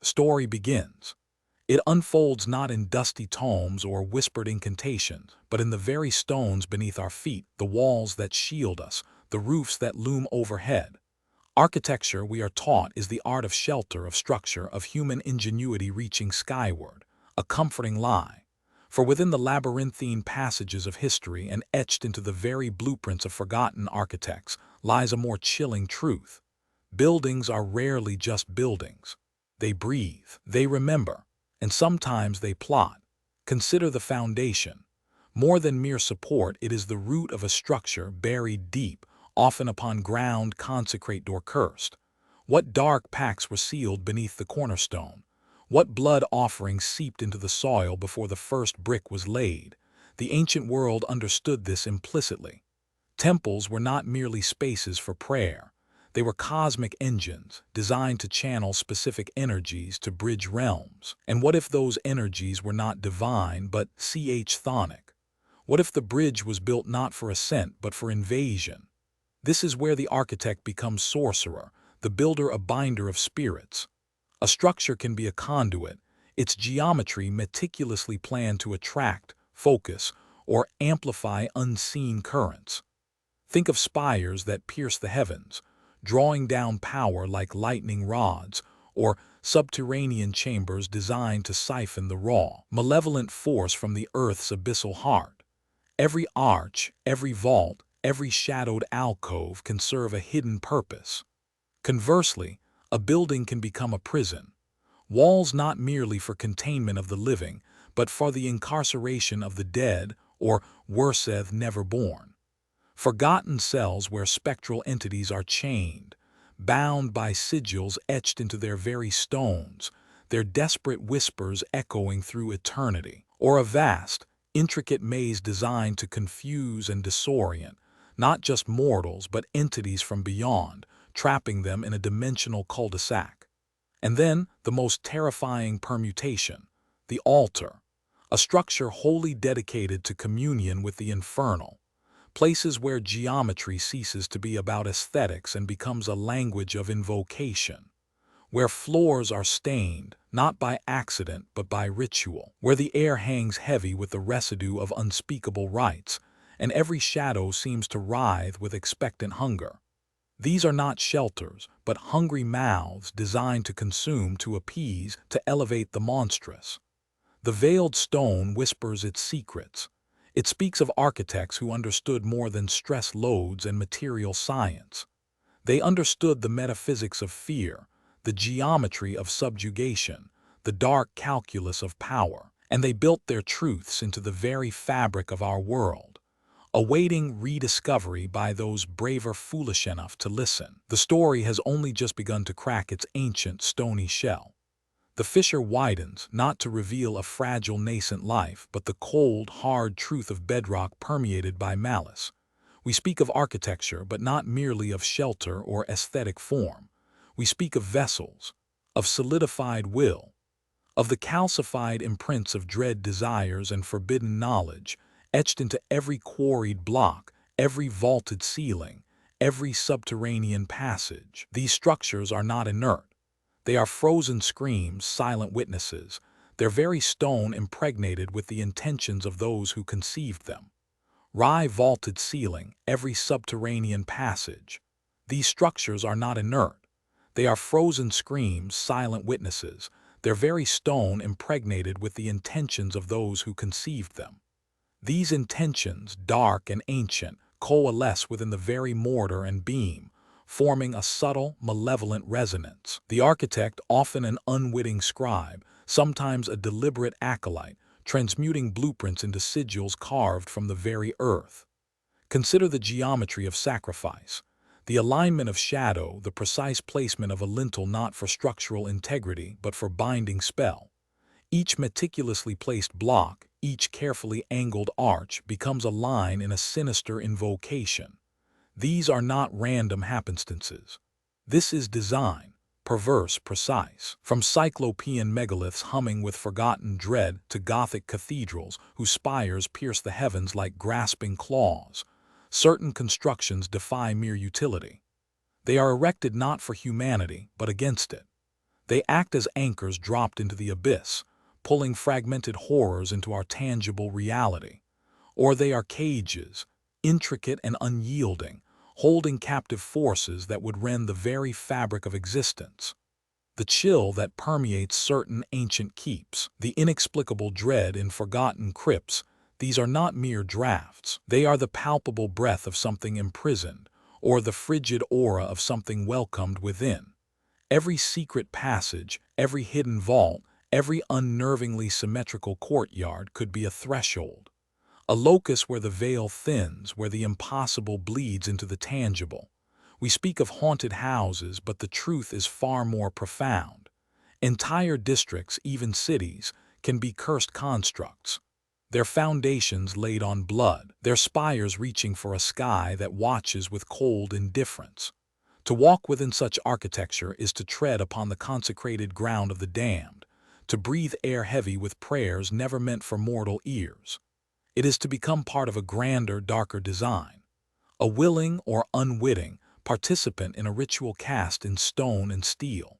The story begins. It unfolds not in dusty tomes or whispered incantations, but in the very stones beneath our feet, the walls that shield us, the roofs that loom overhead. Architecture, we are taught, is the art of shelter, of structure, of human ingenuity reaching skyward, a comforting lie. For within the labyrinthine passages of history and etched into the very blueprints of forgotten architects lies a more chilling truth. Buildings are rarely just buildings. They breathe, they remember, and sometimes they plot. Consider the foundation. More than mere support, it is the root of a structure buried deep, often upon ground consecrated or cursed. What dark pacts were sealed beneath the cornerstone? What blood offerings seeped into the soil before the first brick was laid? The ancient world understood this implicitly. Temples were not merely spaces for prayer. They were cosmic engines, designed to channel specific energies to bridge realms. And what if those energies were not divine, but chthonic? What if the bridge was built not for ascent, but for invasion? This is where the architect becomes sorcerer, the builder a binder of spirits. A structure can be a conduit, its geometry meticulously planned to attract, focus, or amplify unseen currents. Think of spires that pierce the heavens, drawing down power like lightning rods, or subterranean chambers designed to siphon the raw, malevolent force from the earth's abyssal heart. Every arch, every vault, every shadowed alcove can serve a hidden purpose. Conversely, a building can become a prison. Walls not merely for containment of the living, but for the incarceration of the dead, or worseth never born. Forgotten cells where spectral entities are chained, bound by sigils etched into their very stones, their desperate whispers echoing through eternity. Or a vast, intricate maze designed to confuse and disorient, not just mortals but entities from beyond, trapping them in a dimensional cul-de-sac. And then, the most terrifying permutation, the altar, a structure wholly dedicated to communion with the infernal. Places where geometry ceases to be about aesthetics and becomes a language of invocation. Where floors are stained, not by accident but by ritual. Where the air hangs heavy with the residue of unspeakable rites, and every shadow seems to writhe with expectant hunger. These are not shelters, but hungry mouths designed to consume, to appease, to elevate the monstrous. The veiled stone whispers its secrets. It speaks of architects who understood more than stress loads and material science. They understood the metaphysics of fear, the geometry of subjugation, the dark calculus of power, and they built their truths into the very fabric of our world, awaiting rediscovery by those braver foolish enough to listen. The story has only just begun to crack its ancient stony shell. The fissure widens, not to reveal a fragile nascent life, but the cold, hard truth of bedrock permeated by malice. We speak of architecture, but not merely of shelter or aesthetic form. We speak of vessels, of solidified will, of the calcified imprints of dread desires and forbidden knowledge, etched into every quarried block, every vaulted ceiling, every subterranean passage. These structures are not inert. They are frozen screams, silent witnesses, their very stone impregnated with the intentions of those who conceived them. Vaulted ceiling, every subterranean passage. These structures are not inert. They are frozen screams, silent witnesses, their very stone impregnated with the intentions of those who conceived them. These intentions, dark and ancient, coalesce within the very mortar and beam, forming a subtle, malevolent resonance. The architect, often an unwitting scribe, sometimes a deliberate acolyte, transmuting blueprints into sigils carved from the very earth. Consider the geometry of sacrifice, the alignment of shadow, the precise placement of a lintel not for structural integrity but for binding spell. Each meticulously placed block, each carefully angled arch becomes a line in a sinister invocation. These are not random happenstances. This is design, perverse, precise. From cyclopean megaliths humming with forgotten dread to Gothic cathedrals whose spires pierce the heavens like grasping claws, certain constructions defy mere utility. They are erected not for humanity, but against it. They act as anchors dropped into the abyss, pulling fragmented horrors into our tangible reality. Or they are cages, intricate and unyielding, holding captive forces that would rend the very fabric of existence. The chill that permeates certain ancient keeps, the inexplicable dread in forgotten crypts, these are not mere drafts. They are the palpable breath of something imprisoned, or the frigid aura of something welcomed within. Every secret passage, every hidden vault, every unnervingly symmetrical courtyard could be a threshold. A locus where the veil thins, where the impossible bleeds into the tangible. We speak of haunted houses, but the truth is far more profound. Entire districts, even cities, can be cursed constructs. Their foundations laid on blood, their spires reaching for a sky that watches with cold indifference. To walk within such architecture is to tread upon the consecrated ground of the damned, to breathe air heavy with prayers never meant for mortal ears. It is to become part of a grander, darker design, a willing or unwitting participant in a ritual cast in stone and steel.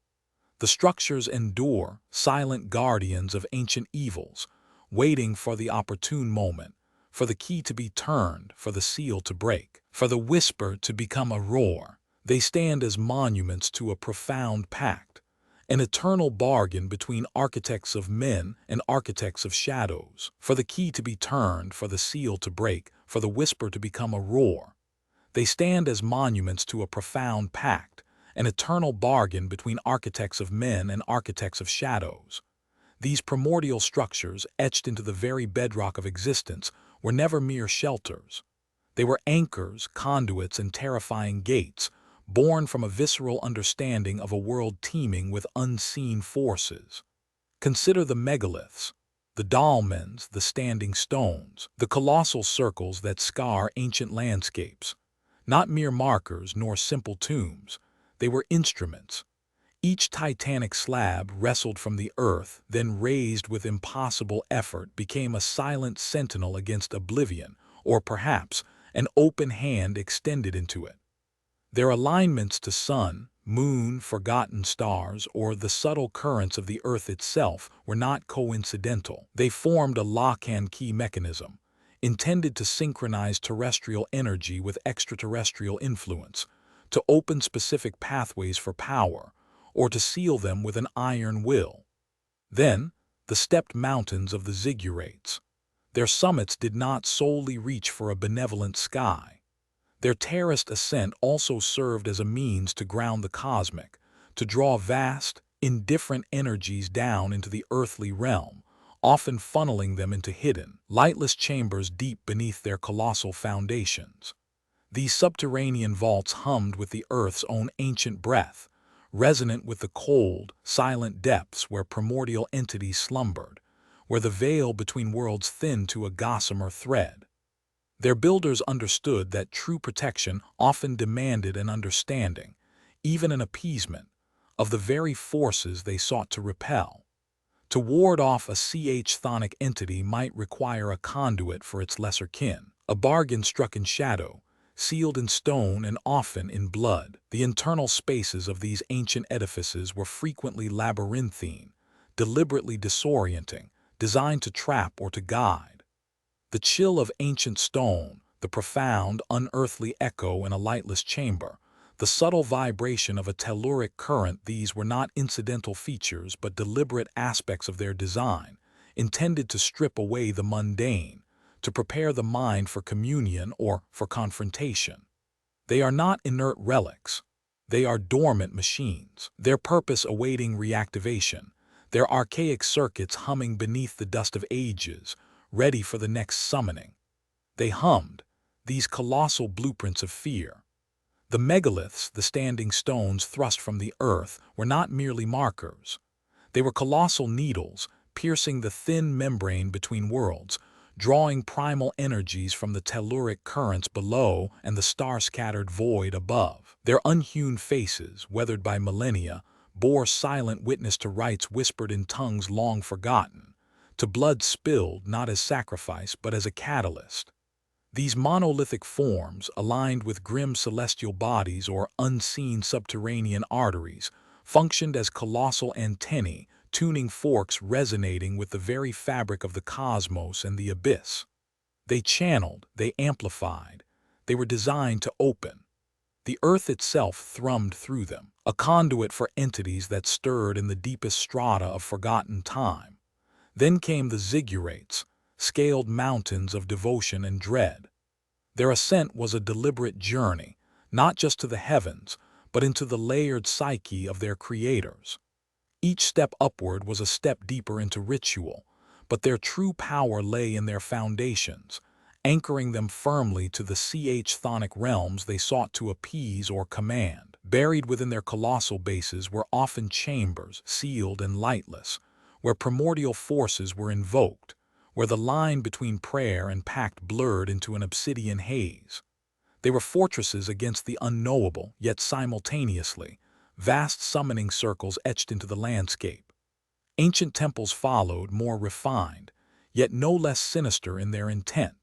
The structures endure, silent guardians of ancient evils, waiting for the opportune moment, for the key to be turned, for the seal to break, for the whisper to become a roar. They stand as monuments to a profound pact, an eternal bargain between architects of men and architects of shadows, for the key to be turned, for the seal to break, for the whisper to become a roar. They stand as monuments to a profound pact, an eternal bargain between architects of men and architects of shadows. These primordial structures, etched into the very bedrock of existence, were never mere shelters. They were anchors, conduits, and terrifying gates, born from a visceral understanding of a world teeming with unseen forces. Consider the megaliths, the dolmens, the standing stones, the colossal circles that scar ancient landscapes. Not mere markers nor simple tombs, they were instruments. Each titanic slab wrestled from the earth, then raised with impossible effort, became a silent sentinel against oblivion, or perhaps an open hand extended into it. Their alignments to sun, moon, forgotten stars, or the subtle currents of the earth itself were not coincidental. They formed a lock-and-key mechanism, intended to synchronize terrestrial energy with extraterrestrial influence, to open specific pathways for power, or to seal them with an iron will. Then, the stepped mountains of the Ziggurats. Their summits did not solely reach for a benevolent sky. Their terraced ascent also served as a means to ground the cosmic, to draw vast, indifferent energies down into the earthly realm, often funneling them into hidden, lightless chambers deep beneath their colossal foundations. These subterranean vaults hummed with the earth's own ancient breath, resonant with the cold, silent depths where primordial entities slumbered, where the veil between worlds thinned to a gossamer thread. Their builders understood that true protection often demanded an understanding, even an appeasement, of the very forces they sought to repel. To ward off a chthonic entity might require a conduit for its lesser kin, a bargain struck in shadow, sealed in stone and often in blood. The internal spaces of these ancient edifices were frequently labyrinthine, deliberately disorienting, designed to trap or to guide. The chill of ancient stone, the profound, unearthly echo in a lightless chamber, the subtle vibration of a telluric current, these were not incidental features but deliberate aspects of their design, intended to strip away the mundane, to prepare the mind for communion or for confrontation. They are not inert relics. They are dormant machines, their purpose awaiting reactivation, their archaic circuits humming beneath the dust of ages, ready for the next summoning. They hummed, these colossal blueprints of fear. The megaliths, the standing stones thrust from the earth, were not merely markers. They were colossal needles, piercing the thin membrane between worlds, drawing primal energies from the telluric currents below and the star-scattered void above. Their unhewn faces, weathered by millennia, bore silent witness to rites whispered in tongues long forgotten, to blood spilled not as sacrifice but as a catalyst. These monolithic forms, aligned with grim celestial bodies or unseen subterranean arteries, functioned as colossal antennae, tuning forks resonating with the very fabric of the cosmos and the abyss. They channeled, they amplified, they were designed to open. The earth itself thrummed through them, a conduit for entities that stirred in the deepest strata of forgotten time. Then came the Ziggurats, scaled mountains of devotion and dread. Their ascent was a deliberate journey, not just to the heavens, but into the layered psyche of their creators. Each step upward was a step deeper into ritual, but their true power lay in their foundations, anchoring them firmly to the chthonic realms they sought to appease or command. Buried within their colossal bases were often chambers, sealed and lightless, where primordial forces were invoked, where the line between prayer and pact blurred into an obsidian haze. They were fortresses against the unknowable, yet simultaneously, vast summoning circles etched into the landscape. Ancient temples followed, more refined, yet no less sinister in their intent.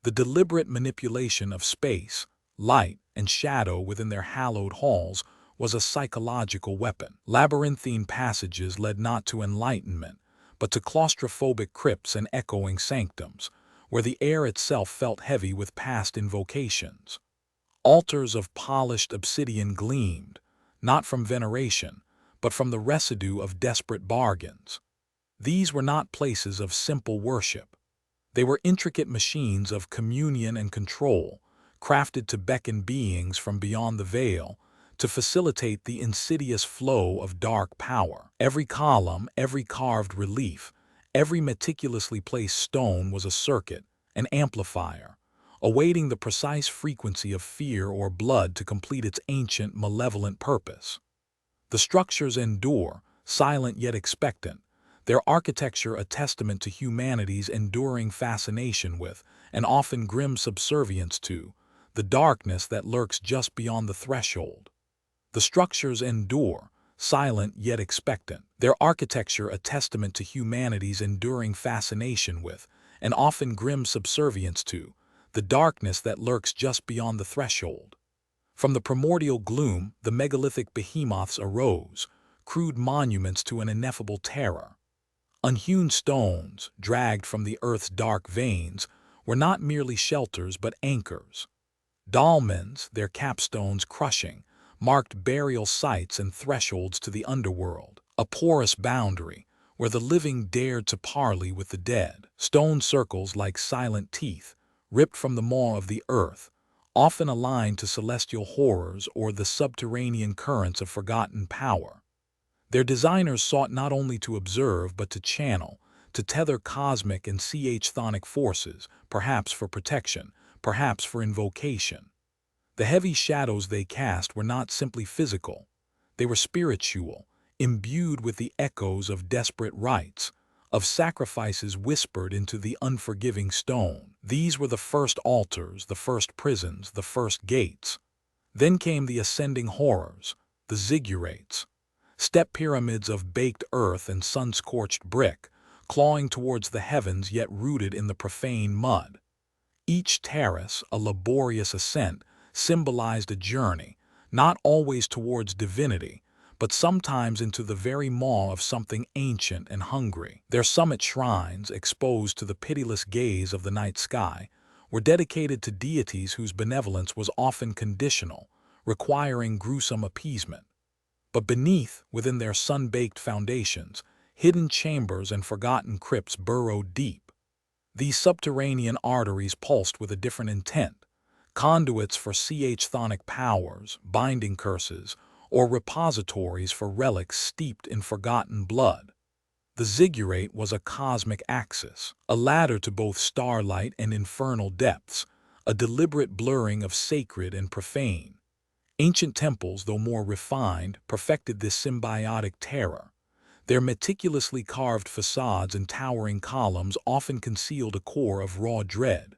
The deliberate manipulation of space, light, and shadow within their hallowed halls was a psychological weapon. Labyrinthine passages led not to enlightenment, but to claustrophobic crypts and echoing sanctums, where the air itself felt heavy with past invocations. Altars of polished obsidian gleamed, not from veneration, but from the residue of desperate bargains. These were not places of simple worship. They were intricate machines of communion and control, crafted to beckon beings from beyond the veil, to facilitate the insidious flow of dark power. Every column, every carved relief, every meticulously placed stone was a circuit, an amplifier, awaiting the precise frequency of fear or blood to complete its ancient, malevolent purpose. The structures endure, silent yet expectant, their architecture a testament to humanity's enduring fascination with, and often grim subservience to, the darkness that lurks just beyond the threshold. The structures endure, silent yet expectant, their architecture a testament to humanity's enduring fascination with, and often grim subservience to, the darkness that lurks just beyond the threshold. From the primordial gloom, the megalithic behemoths arose, crude monuments to an ineffable terror. Unhewn stones, dragged from the earth's dark veins, were not merely shelters but anchors. Dolmens, their capstones crushing, marked burial sites and thresholds to the underworld, a porous boundary where the living dared to parley with the dead. Stone circles like silent teeth, ripped from the maw of the earth, often aligned to celestial horrors or the subterranean currents of forgotten power. Their designers sought not only to observe but to channel, to tether cosmic and chthonic forces, perhaps for protection, perhaps for invocation. The heavy shadows they cast were not simply physical. They were spiritual, imbued with the echoes of desperate rites, of sacrifices whispered into the unforgiving stone. These were the first altars, the first prisons, the first gates. Then came the ascending horrors, the Ziggurats, step pyramids of baked earth and sun-scorched brick, clawing towards the heavens yet rooted in the profane mud. Each terrace, a laborious ascent, symbolized a journey, not always towards divinity, but sometimes into the very maw of something ancient and hungry. Their summit shrines, exposed to the pitiless gaze of the night sky, were dedicated to deities whose benevolence was often conditional, requiring gruesome appeasement. But beneath, within their sun-baked foundations, hidden chambers and forgotten crypts burrowed deep. These subterranean arteries pulsed with a different intent, conduits for chthonic powers, binding curses, or repositories for relics steeped in forgotten blood. The ziggurat was a cosmic axis, a ladder to both starlight and infernal depths, a deliberate blurring of sacred and profane. Ancient temples, though more refined, perfected this symbiotic terror. Their meticulously carved facades and towering columns often concealed a core of raw dread.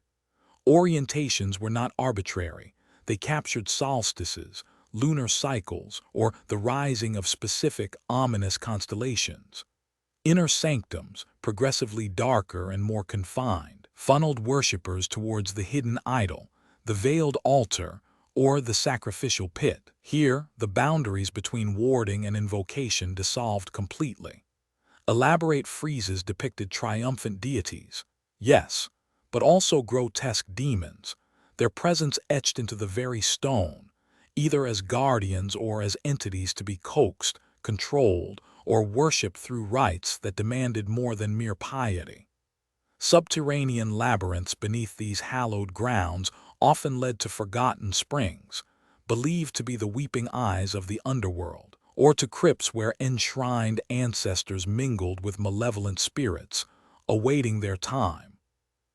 Orientations were not arbitrary. They captured solstices, lunar cycles, or the rising of specific, ominous constellations. Inner sanctums, progressively darker and more confined, funneled worshippers towards the hidden idol, the veiled altar, or the Sacrificial Pit. Here, the boundaries between warding and invocation dissolved completely. Elaborate friezes depicted triumphant deities, yes, but also grotesque demons, their presence etched into the very stone, either as guardians or as entities to be coaxed, controlled, or worshipped through rites that demanded more than mere piety. Subterranean labyrinths beneath these hallowed grounds often led to forgotten springs, believed to be the weeping eyes of the underworld, or to crypts where enshrined ancestors mingled with malevolent spirits, awaiting their time.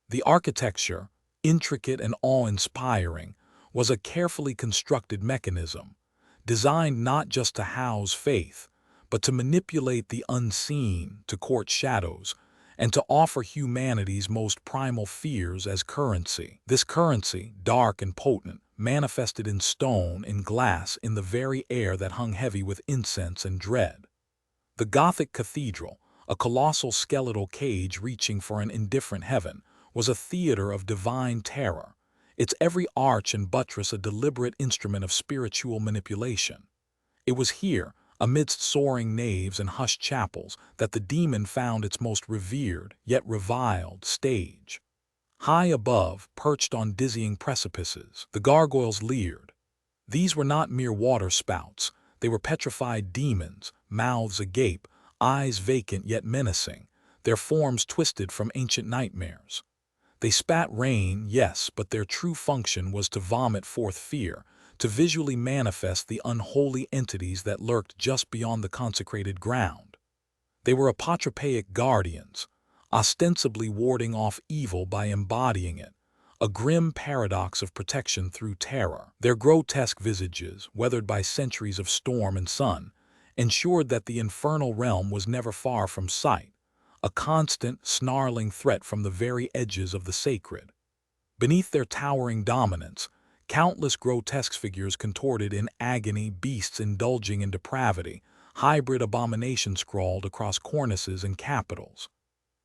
The architecture, intricate and awe-inspiring, was a carefully constructed mechanism, designed not just to house faith, but to manipulate the unseen, to court shadows, and to offer humanity's most primal fears as currency. This currency, dark and potent, manifested in stone, in glass, in the very air that hung heavy with incense and dread. The Gothic Cathedral, a colossal skeletal cage reaching for an indifferent heaven, was a theater of divine terror, its every arch and buttress a deliberate instrument of spiritual manipulation. It was here, amidst soaring naves and hushed chapels, that the demon found its most revered, yet reviled, stage. High above, perched on dizzying precipices, the gargoyles leered. These were not mere waterspouts, they were petrified demons, mouths agape, eyes vacant yet menacing, their forms twisted from ancient nightmares. They spat rain, yes, but their true function was to vomit forth fear, to visually manifest the unholy entities that lurked just beyond the consecrated ground. They were apotropaic guardians, ostensibly warding off evil by embodying it, a grim paradox of protection through terror. Their grotesque visages, weathered by centuries of storm and sun, ensured that the infernal realm was never far from sight, a constant, snarling threat from the very edges of the sacred. Beneath their towering dominance, countless grotesque figures contorted in agony, beasts indulging in depravity, hybrid abominations scrawled across cornices and capitals.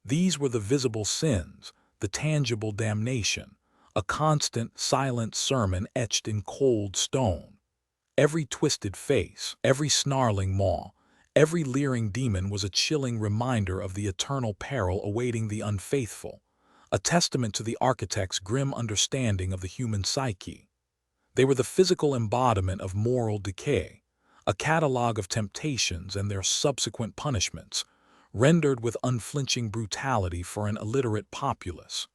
These were the visible sins, the tangible damnation, a constant, silent sermon etched in cold stone. Every twisted face, every snarling maw, every leering demon was a chilling reminder of the eternal peril awaiting the unfaithful, a testament to the architect's grim understanding of the human psyche. They were the physical embodiment of moral decay, a catalogue of temptations and their subsequent punishments, rendered with unflinching brutality for an illiterate populace.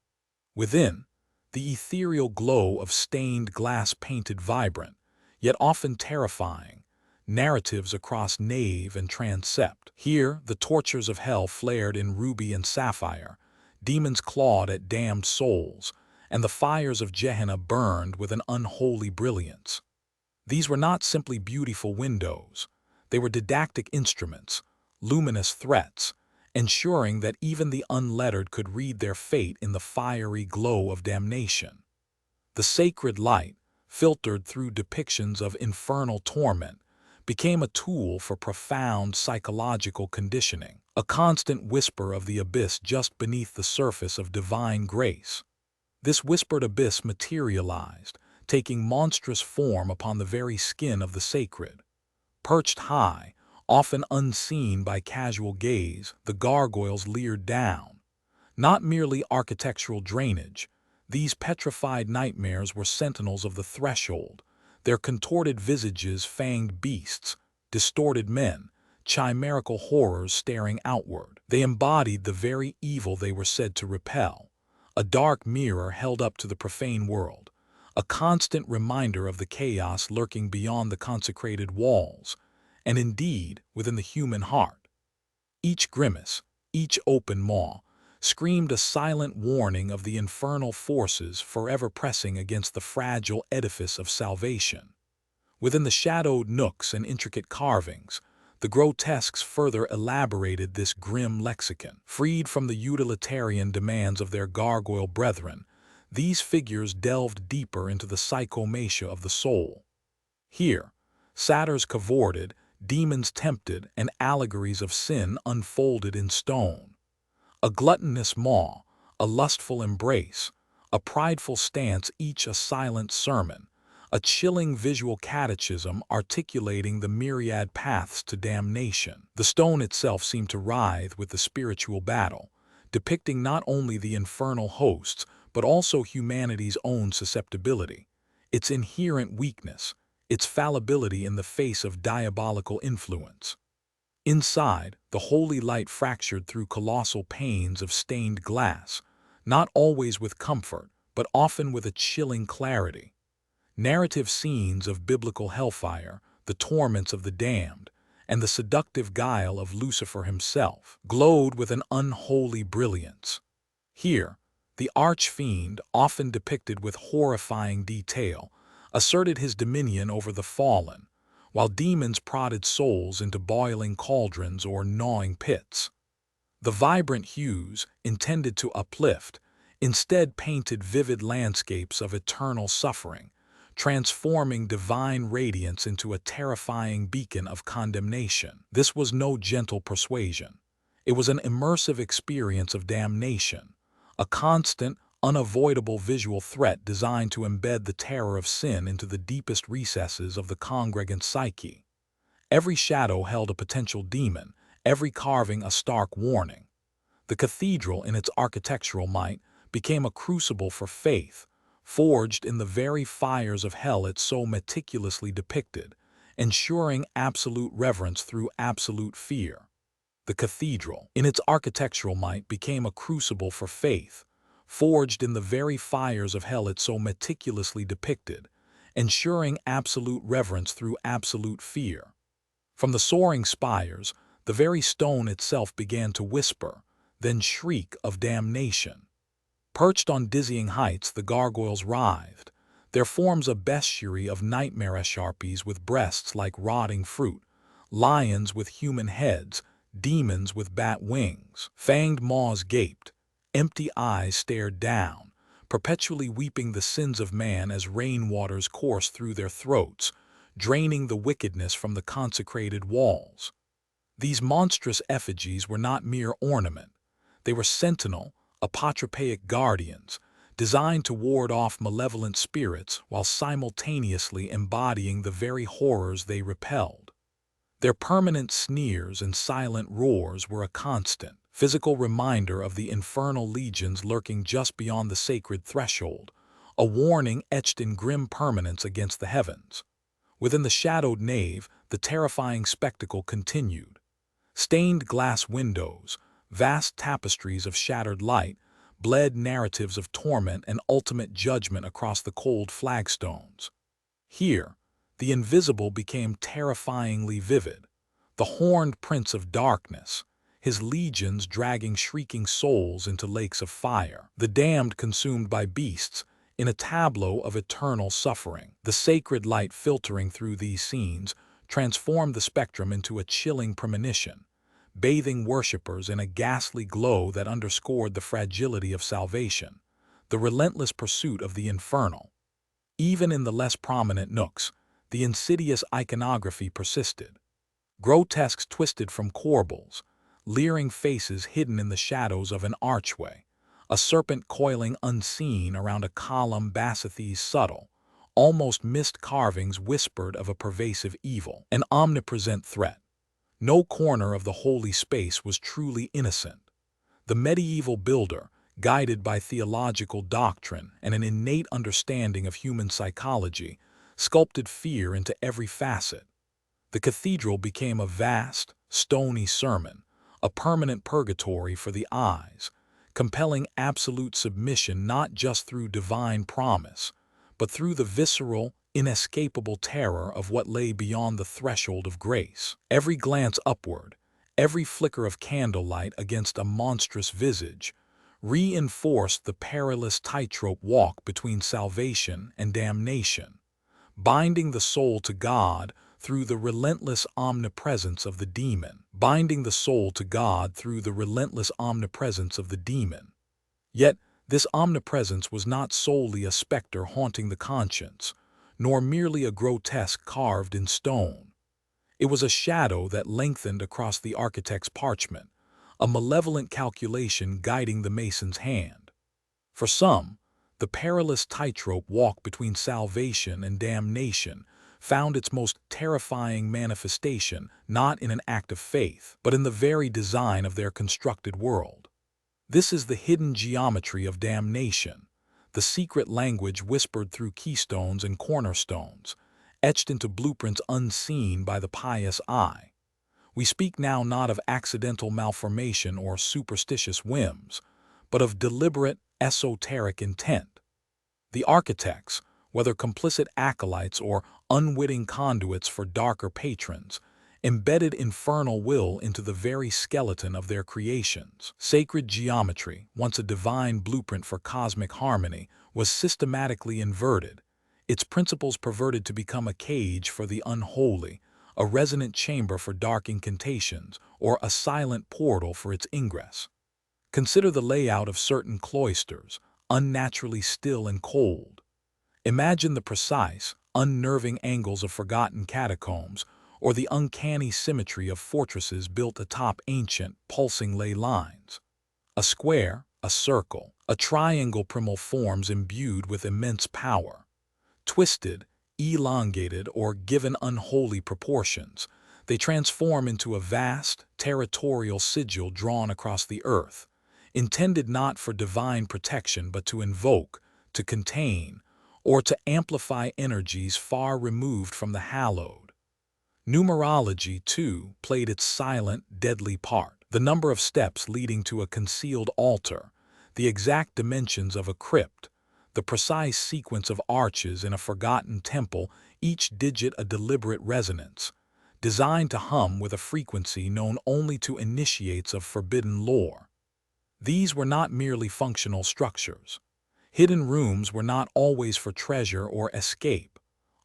Within, the ethereal glow of stained glass painted vibrant, yet often terrifying, narratives across nave and transept. Here, the tortures of hell flared in ruby and sapphire, demons clawed at damned souls, and the fires of Gehenna burned with an unholy brilliance. These were not simply beautiful windows, they were didactic instruments, luminous threats, ensuring that even the unlettered could read their fate in the fiery glow of damnation. The sacred light, filtered through depictions of infernal torment, became a tool for profound psychological conditioning, a constant whisper of the abyss just beneath the surface of divine grace. This whispered abyss materialized, taking monstrous form upon the very skin of the sacred. Perched high, often unseen by casual gaze, the gargoyles leered down. Not merely architectural drainage, these petrified nightmares were sentinels of the threshold, their contorted visages fanged beasts, distorted men, chimerical horrors staring outward. They embodied the very evil they were said to repel, a dark mirror held up to the profane world, a constant reminder of the chaos lurking beyond the consecrated walls, and indeed within the human heart. Each grimace, each open maw, screamed a silent warning of the infernal forces forever pressing against the fragile edifice of salvation. Within the shadowed nooks and intricate carvings, the grotesques further elaborated this grim lexicon. Freed from the utilitarian demands of their gargoyle brethren, these figures delved deeper into the psychomatia of the soul. Here, satyrs cavorted, demons tempted, and allegories of sin unfolded in stone. A gluttonous maw, a lustful embrace, a prideful stance, each a silent sermon, a chilling visual catechism articulating the myriad paths to damnation. The stone itself seemed to writhe with the spiritual battle, depicting not only the infernal hosts, but also humanity's own susceptibility, its inherent weakness, its fallibility in the face of diabolical influence. Inside, the holy light fractured through colossal panes of stained glass, not always with comfort, but often with a chilling clarity. Narrative scenes of biblical hellfire, the torments of the damned, and the seductive guile of Lucifer himself glowed with an unholy brilliance. Here, the arch-fiend, often depicted with horrifying detail, asserted his dominion over the fallen, while demons prodded souls into boiling cauldrons or gnawing pits. The vibrant hues, intended to uplift, instead painted vivid landscapes of eternal suffering, transforming divine radiance into a terrifying beacon of condemnation. This was no gentle persuasion. It was an immersive experience of damnation, a constant, unavoidable visual threat designed to embed the terror of sin into the deepest recesses of the congregant psyche. Every shadow held a potential demon, every carving a stark warning. The cathedral, in its architectural might, became a crucible for faith, forged in the very fires of hell it so meticulously depicted, ensuring absolute reverence through absolute fear. The cathedral, in its architectural might, became a crucible for faith, forged in the very fires of hell it so meticulously depicted, ensuring absolute reverence through absolute fear. From the soaring spires, the very stone itself began to whisper, then shriek of damnation. Perched on dizzying heights, the gargoyles writhed, their forms a bestiary of nightmarish harpies with breasts like rotting fruit, lions with human heads, demons with bat wings. Fanged maws gaped, empty eyes stared down, perpetually weeping the sins of man as rainwaters coursed through their throats, draining the wickedness from the consecrated walls. These monstrous effigies were not mere ornament. They were sentinel, apotropaic guardians, designed to ward off malevolent spirits while simultaneously embodying the very horrors they repelled. Their permanent sneers and silent roars were a constant, physical reminder of the infernal legions lurking just beyond the sacred threshold, a warning etched in grim permanence against the heavens. Within the shadowed nave, the terrifying spectacle continued. Stained glass windows, vast tapestries of shattered light, bled narratives of torment and ultimate judgment across the cold flagstones. Here, the invisible became terrifyingly vivid, the horned prince of darkness, his legions dragging shrieking souls into lakes of fire, the damned consumed by beasts, in a tableau of eternal suffering. The sacred light filtering through these scenes transformed the spectrum into a chilling premonition, bathing worshippers in a ghastly glow that underscored the fragility of salvation, the relentless pursuit of the infernal. Even in the less prominent nooks, the insidious iconography persisted. Grotesques twisted from corbels, leering faces hidden in the shadows of an archway, a serpent coiling unseen around a column Bassethi's subtle, almost missed carvings whispered of a pervasive evil, an omnipresent threat. No corner of the holy space was truly innocent. The medieval builder, guided by theological doctrine and an innate understanding of human psychology, sculpted fear into every facet. The cathedral became a vast, stony sermon, a permanent purgatory for the eyes, compelling absolute submission not just through divine promise, but through the visceral, inescapable terror of what lay beyond the threshold of grace. Every glance upward, every flicker of candlelight against a monstrous visage, reinforced the perilous tightrope walk between salvation and damnation, binding the soul to God through the relentless omnipresence of the demon, Yet, this omnipresence was not solely a specter haunting the conscience, nor merely a grotesque carved in stone. It was a shadow that lengthened across the architect's parchment, a malevolent calculation guiding the mason's hand. For some, The perilous tightrope walk between salvation and damnation found its most terrifying manifestation not in an act of faith, but in the very design of their constructed world. This is the hidden geometry of damnation, the secret language whispered through keystones and cornerstones, etched into blueprints unseen by the pious eye. We speak now not of accidental malformation or superstitious whims, but of deliberate, esoteric intent. The architects, whether complicit acolytes or unwitting conduits for darker patrons, embedded infernal will into the very skeleton of their creations. Sacred geometry, once a divine blueprint for cosmic harmony, was systematically inverted, its principles perverted to become a cage for the unholy, a resonant chamber for dark incantations, or a silent portal for its ingress. Consider the layout of certain cloisters, unnaturally still and cold. Imagine the precise, unnerving angles of forgotten catacombs, or the uncanny symmetry of fortresses built atop ancient, pulsing ley lines. A square, a circle, a triangle, primal forms imbued with immense power. Twisted, elongated, or given unholy proportions, they transform into a vast, territorial sigil drawn across the earth, intended not for divine protection but to invoke, to contain, or to amplify energies far removed from the hallowed. Numerology, too, played its silent, deadly part. The number of steps leading to a concealed altar, the exact dimensions of a crypt, the precise sequence of arches in a forgotten temple, each digit a deliberate resonance, designed to hum with a frequency known only to initiates of forbidden lore. These were not merely functional structures. Hidden rooms were not always for treasure or escape.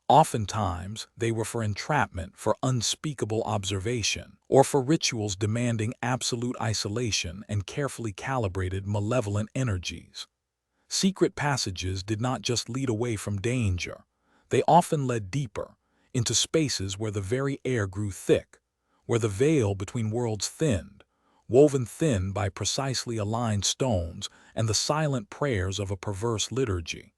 Oftentimes, they were for entrapment, for unspeakable observation, or for rituals demanding absolute isolation and carefully calibrated malevolent energies. Secret passages did not just lead away from danger. They often led deeper, into spaces where the very air grew thick, where the veil between worlds thinned, woven thin by precisely aligned stones and the silent prayers of a perverse liturgy.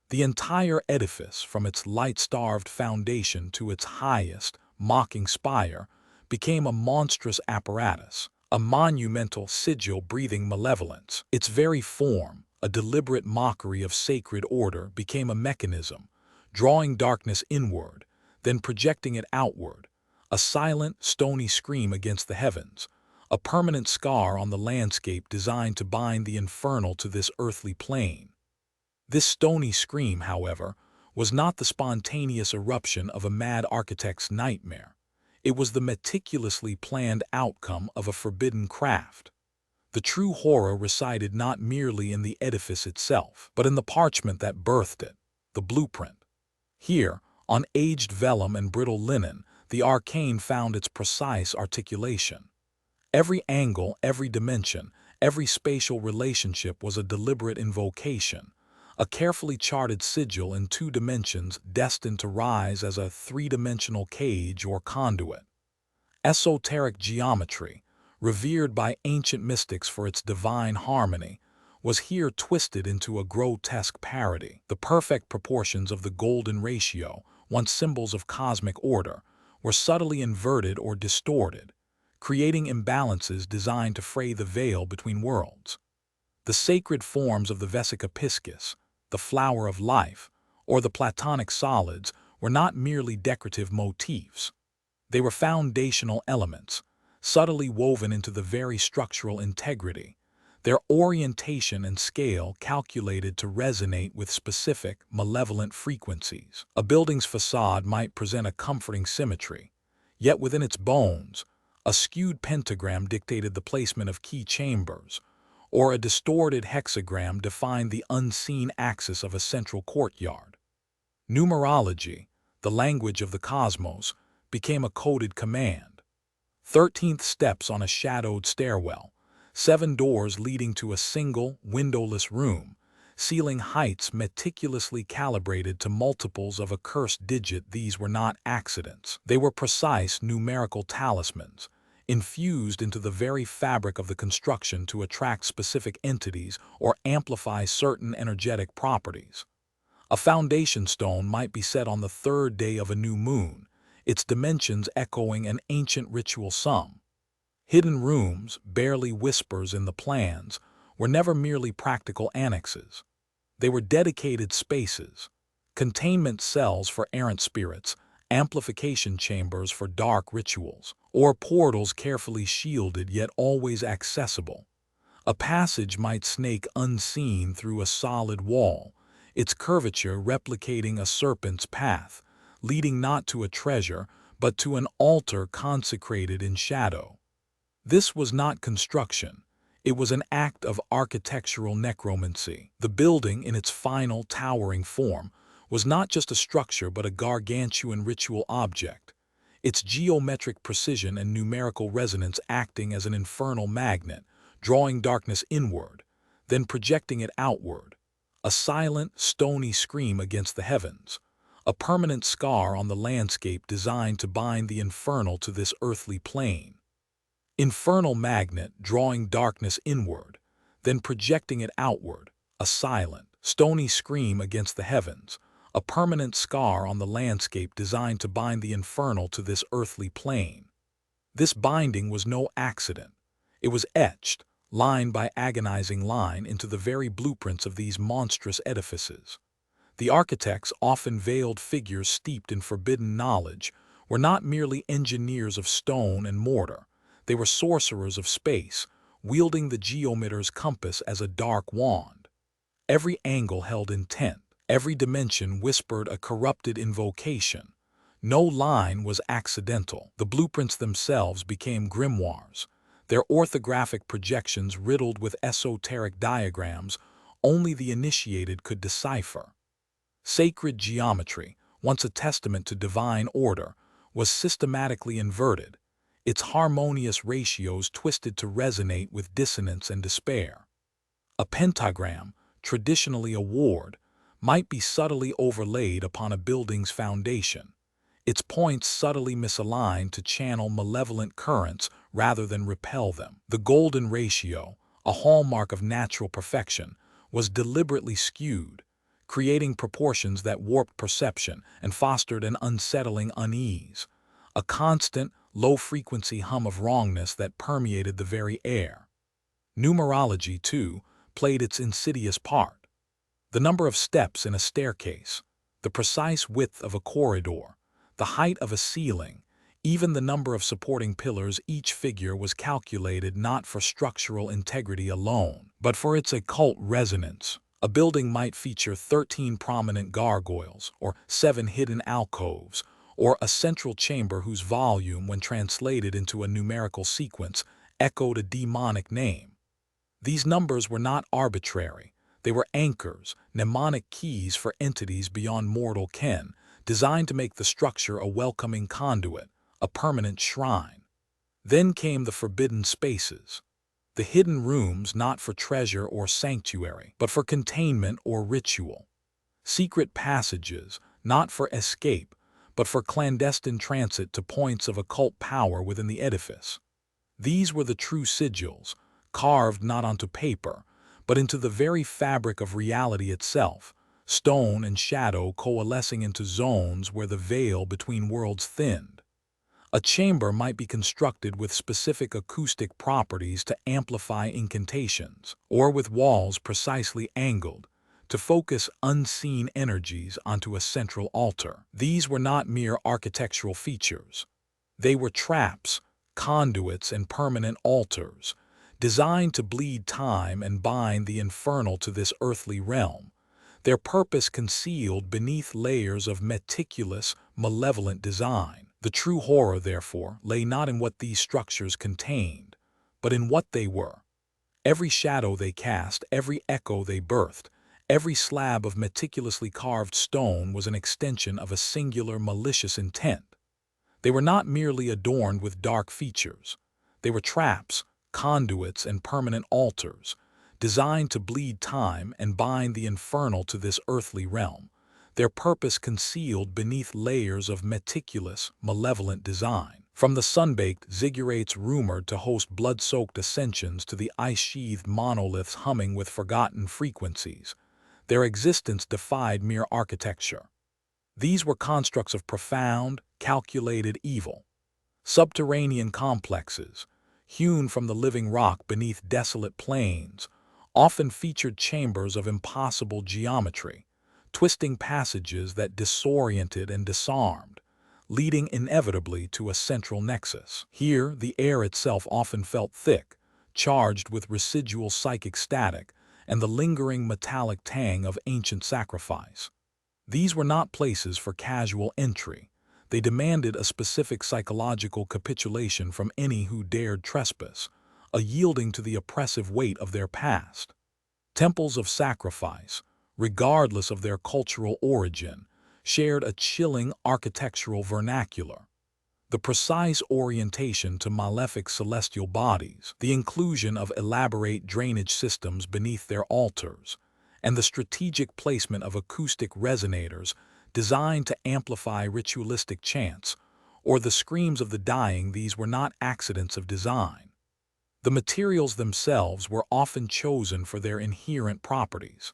The entire edifice, from its light-starved foundation to its highest, mocking spire, became a monstrous apparatus, a monumental sigil breathing malevolence. Its very form, a deliberate mockery of sacred order, became a mechanism, drawing darkness inward, then projecting it outward, a silent, stony scream against the heavens, a permanent scar on the landscape designed to bind the infernal to this earthly plane. This stony scream, however, was not the spontaneous eruption of a mad architect's nightmare. It was the meticulously planned outcome of a forbidden craft. The true horror resided not merely in the edifice itself, but in the parchment that birthed it, the blueprint. Here, on aged vellum and brittle linen, the arcane found its precise articulation. Every angle, every dimension, every spatial relationship was a deliberate invocation, a carefully charted sigil in 2 dimensions destined to rise as a 3-dimensional cage or conduit. Esoteric geometry, revered by ancient mystics for its divine harmony, was here twisted into a grotesque parody. The perfect proportions of the golden ratio, once symbols of cosmic order, were subtly inverted or distorted, creating imbalances designed to fray the veil between worlds. The sacred forms of the Vesica Piscis, the flower of life, or the Platonic solids were not merely decorative motifs. They were foundational elements, subtly woven into the very structural integrity, their orientation and scale calculated to resonate with specific, malevolent frequencies. A building's facade might present a comforting symmetry, yet within its bones, a skewed pentagram dictated the placement of key chambers, or a distorted hexagram defined the unseen axis of a central courtyard. Numerology, the language of the cosmos, became a coded command. 13th steps on a shadowed stairwell, 7 doors leading to a single, windowless room, ceiling heights meticulously calibrated to multiples of a cursed digit. These were not accidents. They were precise numerical talismans, infused into the very fabric of the construction to attract specific entities or amplify certain energetic properties. A foundation stone might be set on the third day of a new moon, its dimensions echoing an ancient ritual sum. Hidden rooms, barely whispers in the plans, were never merely practical annexes. They were dedicated spaces, containment cells for errant spirits, amplification chambers for dark rituals, or portals carefully shielded yet always accessible. A passage might snake unseen through a solid wall, its curvature replicating a serpent's path, leading not to a treasure, but to an altar consecrated in shadow. This was not construction. It was an act of architectural necromancy. The building, in its final towering form, was not just a structure but a gargantuan ritual object, its geometric precision and numerical resonance acting as an infernal magnet, drawing darkness inward, then projecting it outward. A silent, stony scream against the heavens, a permanent scar on the landscape designed to bind the infernal to this earthly plane. Infernal magnet drawing darkness inward, then projecting it outward, a silent, stony scream against the heavens, a permanent scar on the landscape designed to bind the infernal to this earthly plane. This binding was no accident. It was etched, line by agonizing line, into the very blueprints of these monstrous edifices. The architects, often veiled figures steeped in forbidden knowledge, were not merely engineers of stone and mortar. They were sorcerers of space, wielding the geometer's compass as a dark wand. Every angle held intent, every dimension whispered a corrupted invocation. No line was accidental. The blueprints themselves became grimoires, their orthographic projections riddled with esoteric diagrams only the initiated could decipher. Sacred geometry, once a testament to divine order, was systematically inverted, its harmonious ratios twisted to resonate with dissonance and despair. A pentagram, traditionally a ward, might be subtly overlaid upon a building's foundation, its points subtly misaligned to channel malevolent currents rather than repel them. The golden ratio, a hallmark of natural perfection, was deliberately skewed, creating proportions that warped perception and fostered an unsettling unease, a constant, low-frequency hum of wrongness that permeated the very air. Numerology, too, played its insidious part. The number of steps in a staircase, the precise width of a corridor, the height of a ceiling, even the number of supporting pillars, each figure was calculated not for structural integrity alone, but for its occult resonance. A building might feature 13 prominent gargoyles, or 7 hidden alcoves, or a central chamber whose volume, when translated into a numerical sequence, echoed a demonic name. These numbers were not arbitrary. They were anchors, mnemonic keys for entities beyond mortal ken, designed to make the structure a welcoming conduit, a permanent shrine. Then came the forbidden spaces, the hidden rooms not for treasure or sanctuary, but for containment or ritual. Secret passages, not for escape, but for clandestine transit to points of occult power within the edifice. These were the true sigils, carved not onto paper, but into the very fabric of reality itself, stone and shadow coalescing into zones where the veil between worlds thinned. A chamber might be constructed with specific acoustic properties to amplify incantations, or with walls precisely angled to focus unseen energies onto a central altar. These were not mere architectural features. They were traps, conduits, and permanent altars, designed to bleed time and bind the infernal to this earthly realm, their purpose concealed beneath layers of meticulous, malevolent design. The true horror, therefore, lay not in what these structures contained, but in what they were. Every shadow they cast, every echo they birthed, every slab of meticulously carved stone was an extension of a singular malicious intent. They were not merely adorned with dark features. They were traps, conduits, and permanent altars, designed to bleed time and bind the infernal to this earthly realm, their purpose concealed beneath layers of meticulous, malevolent design. From the sun-baked Ziggurats rumored to host blood-soaked ascensions to the ice-sheathed monoliths humming with forgotten frequencies, their existence defied mere architecture. These were constructs of profound, calculated evil. Subterranean complexes, hewn from the living rock beneath desolate plains, often featured chambers of impossible geometry, twisting passages that disoriented and disarmed, leading inevitably to a central nexus. Here, the air itself often felt thick, charged with residual psychic static and the lingering metallic tang of ancient sacrifice. These were not places for casual entry. They demanded a specific psychological capitulation from any who dared trespass, a yielding to the oppressive weight of their past. Temples of sacrifice, regardless of their cultural origin, shared a chilling architectural vernacular. The precise orientation to malefic celestial bodies, the inclusion of elaborate drainage systems beneath their altars, and the strategic placement of acoustic resonators designed to amplify ritualistic chants, or the screams of the dying, these were not accidents of design. The materials themselves were often chosen for their inherent properties.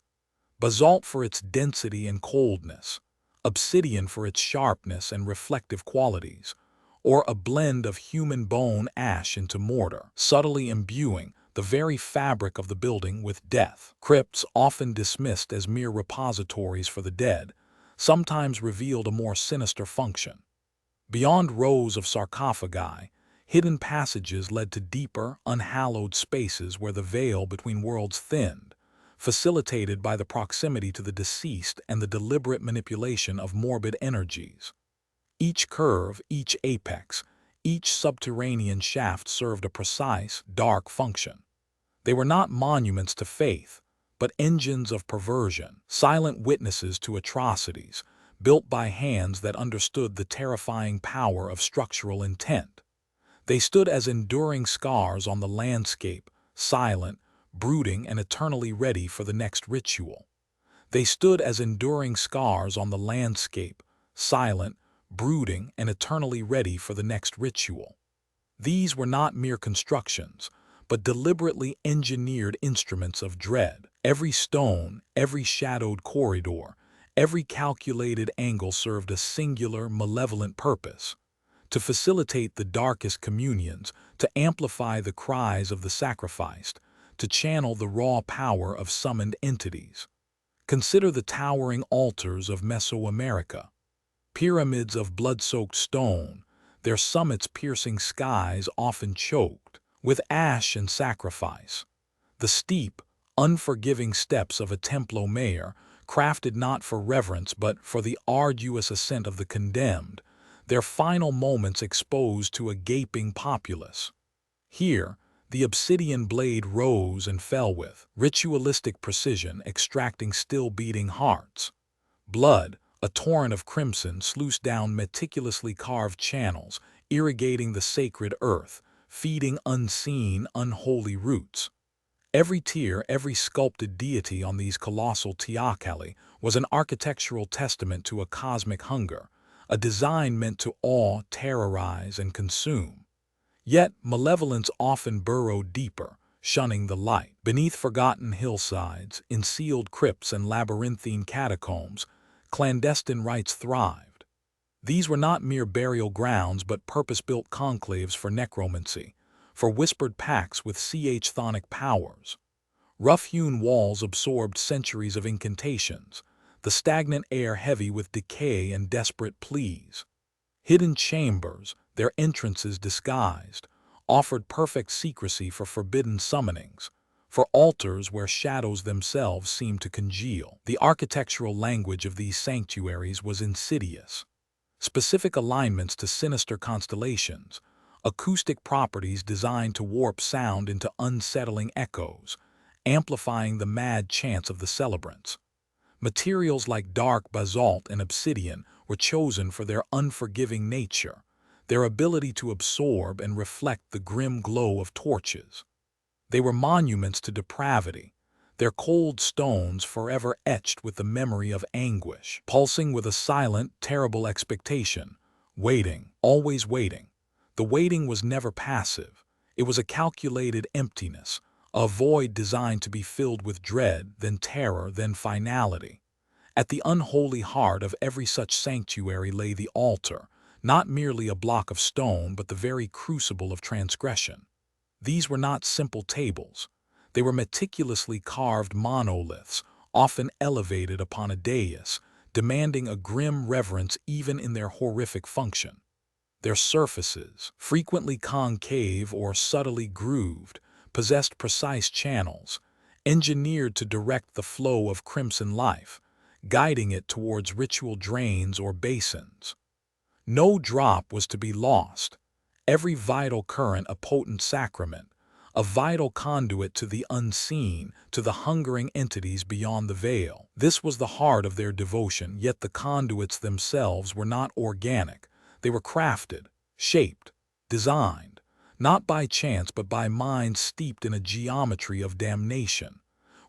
Basalt for its density and coldness, obsidian for its sharpness and reflective qualities, or a blend of human bone ash into mortar, subtly imbuing the very fabric of the building with death. Crypts, often dismissed as mere repositories for the dead, sometimes revealed a more sinister function. Beyond rows of sarcophagi, hidden passages led to deeper, unhallowed spaces where the veil between worlds thinned, facilitated by the proximity to the deceased and the deliberate manipulation of morbid energies. Each curve, each apex, each subterranean shaft served a precise, dark function. They were not monuments to faith, but engines of perversion, silent witnesses to atrocities, built by hands that understood the terrifying power of structural intent. They stood as enduring scars on the landscape, silent, brooding, and eternally ready for the next ritual. They stood as enduring scars on the landscape, silent, brooding, and eternally ready for the next ritual. These were not mere constructions, but deliberately engineered instruments of dread. Every stone, every shadowed corridor, every calculated angle served a singular, malevolent purpose: to facilitate the darkest communions, to amplify the cries of the sacrificed, to channel the raw power of summoned entities. Consider the towering altars of Mesoamerica. Pyramids of blood-soaked stone, their summits piercing skies often choked with ash and sacrifice. The steep, unforgiving steps of a Templo Mayor, crafted not for reverence but for the arduous ascent of the condemned, their final moments exposed to a gaping populace. Here, the obsidian blade rose and fell with ritualistic precision, extracting still-beating hearts. Blood, a torrent of crimson, sluiced down meticulously carved channels, irrigating the sacred earth, feeding unseen, unholy roots. Every tear, every sculpted deity on these colossal teocalli was an architectural testament to a cosmic hunger, a design meant to awe, terrorize, and consume. Yet malevolence often burrowed deeper, shunning the light. Beneath forgotten hillsides, in sealed crypts and labyrinthine catacombs, clandestine rites thrived. These were not mere burial grounds but purpose-built conclaves for necromancy, for whispered pacts with chthonic powers. Rough-hewn walls absorbed centuries of incantations, the stagnant air heavy with decay and desperate pleas. Hidden chambers, their entrances disguised, offered perfect secrecy for forbidden summonings, for altars where shadows themselves seemed to congeal. The architectural language of these sanctuaries was insidious. Specific alignments to sinister constellations, acoustic properties designed to warp sound into unsettling echoes, amplifying the mad chants of the celebrants. Materials like dark basalt and obsidian were chosen for their unforgiving nature, their ability to absorb and reflect the grim glow of torches. They were monuments to depravity, their cold stones forever etched with the memory of anguish, pulsing with a silent, terrible expectation, waiting, always waiting. The waiting was never passive. It was a calculated emptiness, a void designed to be filled with dread, then terror, then finality. At the unholy heart of every such sanctuary lay the altar, not merely a block of stone but the very crucible of transgression. These were not simple tables. They were meticulously carved monoliths, often elevated upon a dais, demanding a grim reverence even in their horrific function. Their surfaces, frequently concave or subtly grooved, possessed precise channels, engineered to direct the flow of crimson life, guiding it towards ritual drains or basins. No drop was to be lost, every vital current a potent sacrament, a vital conduit to the unseen, to the hungering entities beyond the veil. This was the heart of their devotion, yet the conduits themselves were not organic. They were crafted, shaped, designed, not by chance but by minds steeped in a geometry of damnation.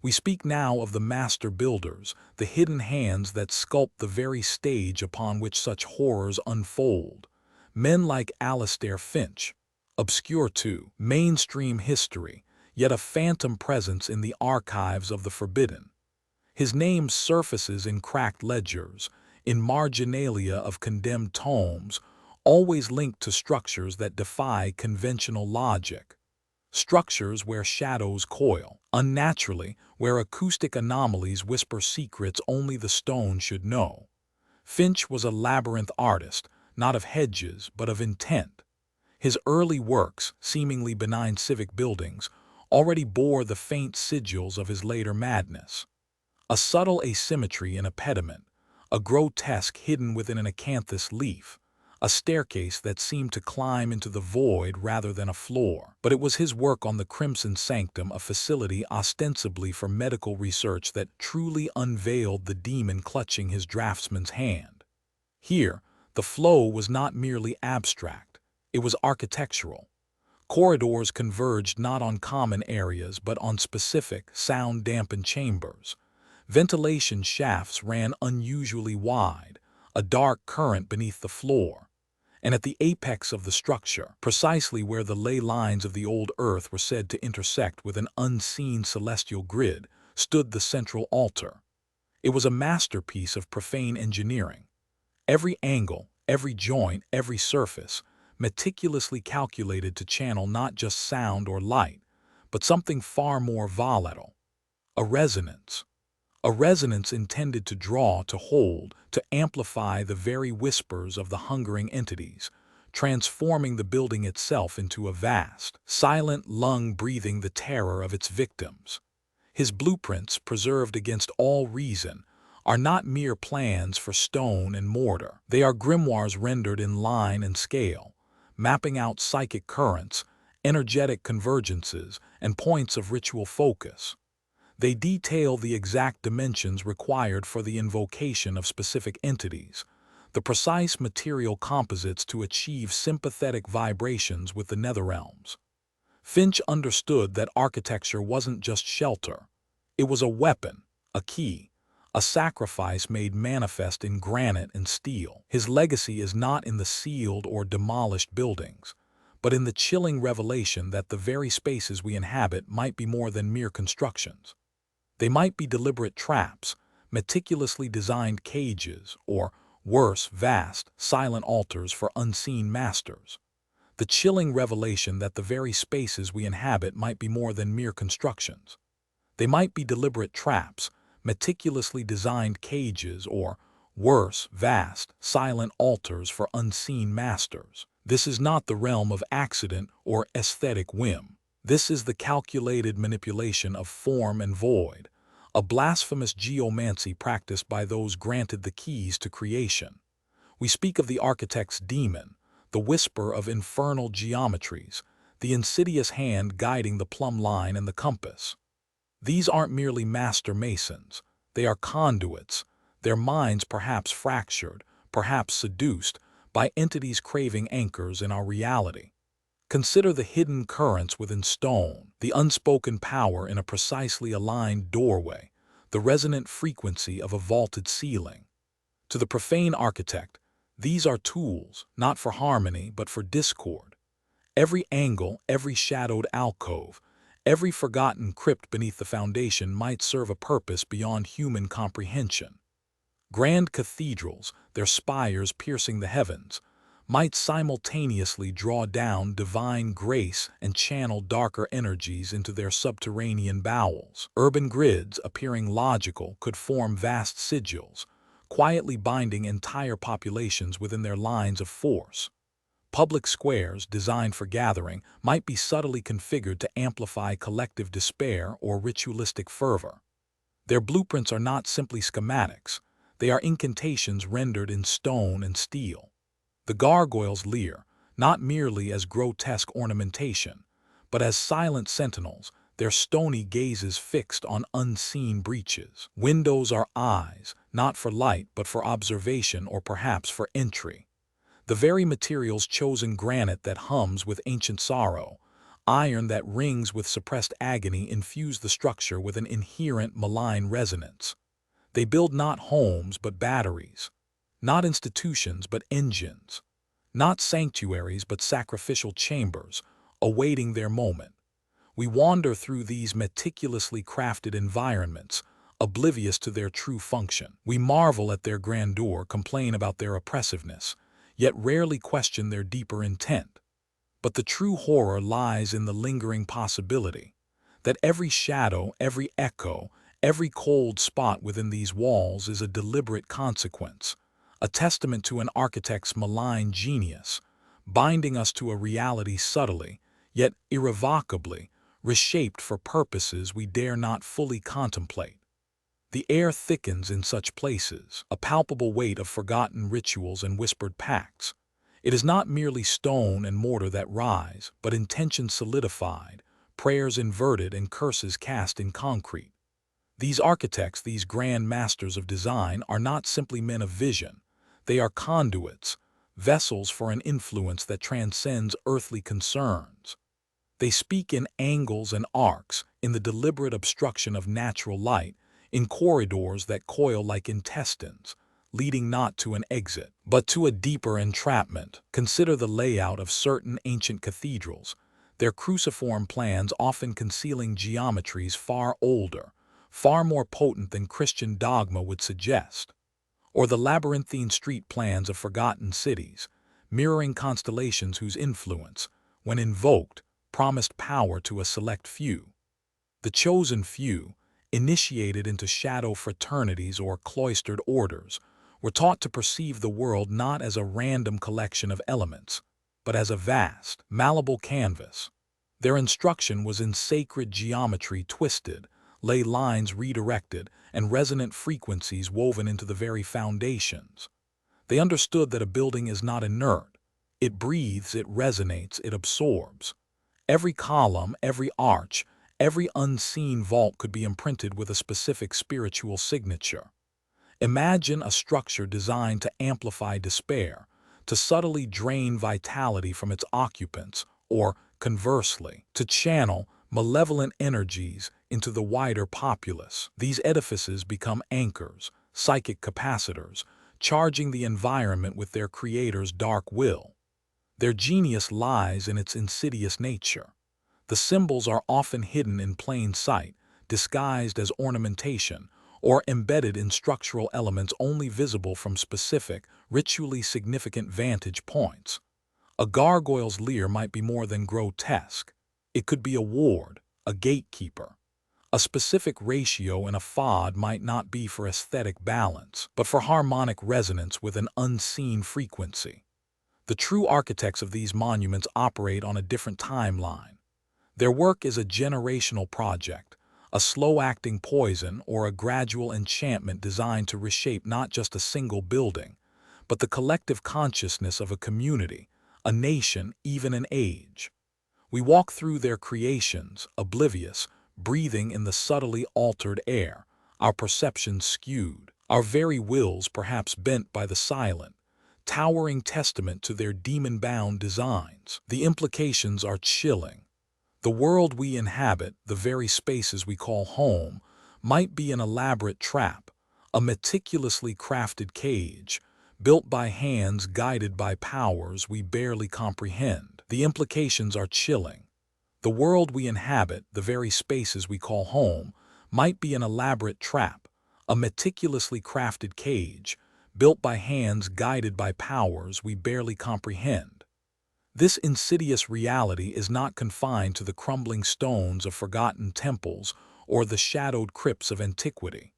We speak now of the master builders, the hidden hands that sculpt the very stage upon which such horrors unfold. Men like Alastair Finch, obscure to mainstream history, yet a phantom presence in the archives of the forbidden. His name surfaces in cracked ledgers, in marginalia of condemned tomes, always linked to structures that defy conventional logic. Structures where shadows coil, unnaturally, where acoustic anomalies whisper secrets only the stone should know. Finch was a labyrinth artist, not of hedges but of intent. His early works, seemingly benign civic buildings, already bore the faint sigils of his later madness. A subtle asymmetry in a pediment, a grotesque hidden within an acanthus leaf, a staircase that seemed to climb into the void rather than a floor. But it was his work on the Crimson Sanctum, a facility ostensibly for medical research, that truly unveiled the demon clutching his draftsman's hand. Here, the flow was not merely abstract, it was architectural. Corridors converged not on common areas but on specific, sound-dampened chambers. Ventilation shafts ran unusually wide, a dark current beneath the floor. And at the apex of the structure, precisely where the ley lines of the old earth were said to intersect with an unseen celestial grid, stood the central altar. It was a masterpiece of profane engineering. Every angle, every joint, every surface, meticulously calculated to channel not just sound or light, but something far more volatile: a resonance. A resonance intended to draw, to hold, to amplify the very whispers of the hungering entities, transforming the building itself into a vast, silent lung breathing the terror of its victims. His blueprints, preserved against all reason, are not mere plans for stone and mortar. They are grimoires rendered in line and scale, mapping out psychic currents, energetic convergences, and points of ritual focus. They detail the exact dimensions required for the invocation of specific entities, the precise material composites to achieve sympathetic vibrations with the netherrealms. Finch understood that architecture wasn't just shelter. It was a weapon, a key, a sacrifice made manifest in granite and steel. His legacy is not in the sealed or demolished buildings, but in the chilling revelation that the very spaces we inhabit might be more than mere constructions. They might be deliberate traps, meticulously designed cages, or, worse, vast, silent altars for unseen masters. The chilling revelation that the very spaces we inhabit might be more than mere constructions. They might be deliberate traps, meticulously designed cages, or, worse, vast, silent altars for unseen masters. This is not the realm of accident or aesthetic whim. This is the calculated manipulation of form and void, a blasphemous geomancy practiced by those granted the keys to creation. We speak of the architect's Daemon, the whisper of infernal geometries, the insidious hand guiding the plumb line and the compass. These aren't merely master masons, they are conduits, their minds perhaps fractured, perhaps seduced, by entities craving anchors in our reality. Consider the hidden currents within stone, the unspoken power in a precisely aligned doorway, the resonant frequency of a vaulted ceiling. To the profane architect, these are tools, not for harmony but for discord. Every angle, every shadowed alcove, every forgotten crypt beneath the foundation might serve a purpose beyond human comprehension. Grand cathedrals, their spires piercing the heavens, might simultaneously draw down divine grace and channel darker energies into their subterranean bowels. Urban grids, appearing logical, could form vast sigils, quietly binding entire populations within their lines of force. Public squares, designed for gathering, might be subtly configured to amplify collective despair or ritualistic fervor. Their blueprints are not simply schematics, they are incantations rendered in stone and steel. The gargoyles leer, not merely as grotesque ornamentation, but as silent sentinels, their stony gazes fixed on unseen breaches. Windows are eyes, not for light but for observation or perhaps for entry. The very materials chosen, granite that hums with ancient sorrow, iron that rings with suppressed agony, infuse the structure with an inherent malign resonance. They build not homes but batteries, not institutions but engines, not sanctuaries but sacrificial chambers, awaiting their moment. We wander through these meticulously crafted environments, oblivious to their true function. We marvel at their grandeur, complain about their oppressiveness, yet rarely question their deeper intent. But the true horror lies in the lingering possibility that every shadow, every echo, every cold spot within these walls is a deliberate consequence, a testament to an architect's malign genius, binding us to a reality subtly, yet irrevocably, reshaped for purposes we dare not fully contemplate. The air thickens in such places, a palpable weight of forgotten rituals and whispered pacts. It is not merely stone and mortar that rise, but intentions solidified, prayers inverted, and curses cast in concrete. These architects, these grand masters of design, are not simply men of vision. They are conduits, vessels for an influence that transcends earthly concerns. They speak in angles and arcs, in the deliberate obstruction of natural light, in corridors that coil like intestines, leading not to an exit, but to a deeper entrapment. Consider the layout of certain ancient cathedrals, their cruciform plans often concealing geometries far older, far more potent than Christian dogma would suggest. Or the labyrinthine street plans of forgotten cities, mirroring constellations whose influence, when invoked, promised power to a select few. The chosen few, initiated into shadow fraternities or cloistered orders, were taught to perceive the world not as a random collection of elements, but as a vast, malleable canvas. Their instruction was in sacred geometry twisted, ley lines redirected, and resonant frequencies woven into the very foundations. They understood that a building is not inert. It breathes, it resonates, it absorbs. Every column, every arch, every unseen vault could be imprinted with a specific spiritual signature. Imagine a structure designed to amplify despair, to subtly drain vitality from its occupants, or, conversely, to channel malevolent energies into the wider populace. These edifices become anchors, psychic capacitors, charging the environment with their creator's dark will. Their genius lies in its insidious nature. The symbols are often hidden in plain sight, disguised as ornamentation, or embedded in structural elements only visible from specific, ritually significant vantage points. A gargoyle's leer might be more than grotesque. It could be a ward, a gatekeeper. A specific ratio in a facade might not be for aesthetic balance, but for harmonic resonance with an unseen frequency. The true architects of these monuments operate on a different timeline. Their work is a generational project, a slow-acting poison or a gradual enchantment designed to reshape not just a single building, but the collective consciousness of a community, a nation, even an age. We walk through their creations, oblivious, breathing in the subtly altered air, our perceptions skewed, our very wills perhaps bent by the silent, towering testament to their demon-bound designs. The implications are chilling. The world we inhabit, the very spaces we call home, might be an elaborate trap, a meticulously crafted cage, built by hands guided by powers we barely comprehend. The implications are chilling. The world we inhabit, the very spaces we call home, might be an elaborate trap, a meticulously crafted cage, built by hands guided by powers we barely comprehend. This insidious reality is not confined to the crumbling stones of forgotten temples or the shadowed crypts of antiquity.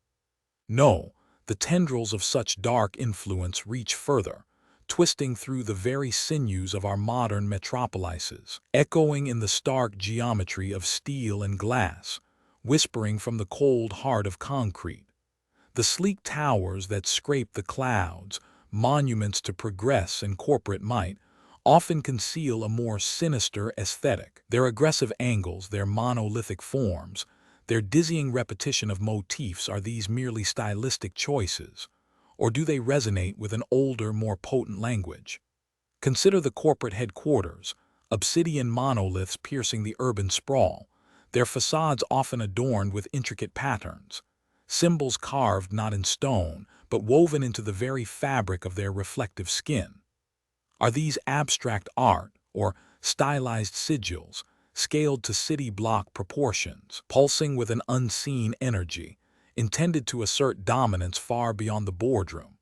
No, the tendrils of such dark influence reach further, twisting through the very sinews of our modern metropolises, echoing in the stark geometry of steel and glass, whispering from the cold heart of concrete. The sleek towers that scrape the clouds, monuments to progress and corporate might, often conceal a more sinister aesthetic. Their aggressive angles, their monolithic forms, their dizzying repetition of motifs, are these merely stylistic choices, or do they resonate with an older, more potent language? Consider the corporate headquarters, obsidian monoliths piercing the urban sprawl, their facades often adorned with intricate patterns, symbols carved not in stone, but woven into the very fabric of their reflective skin. Are these abstract art, or stylized sigils, scaled to city block proportions, pulsing with an unseen energy, intended to assert dominance far beyond the boardroom?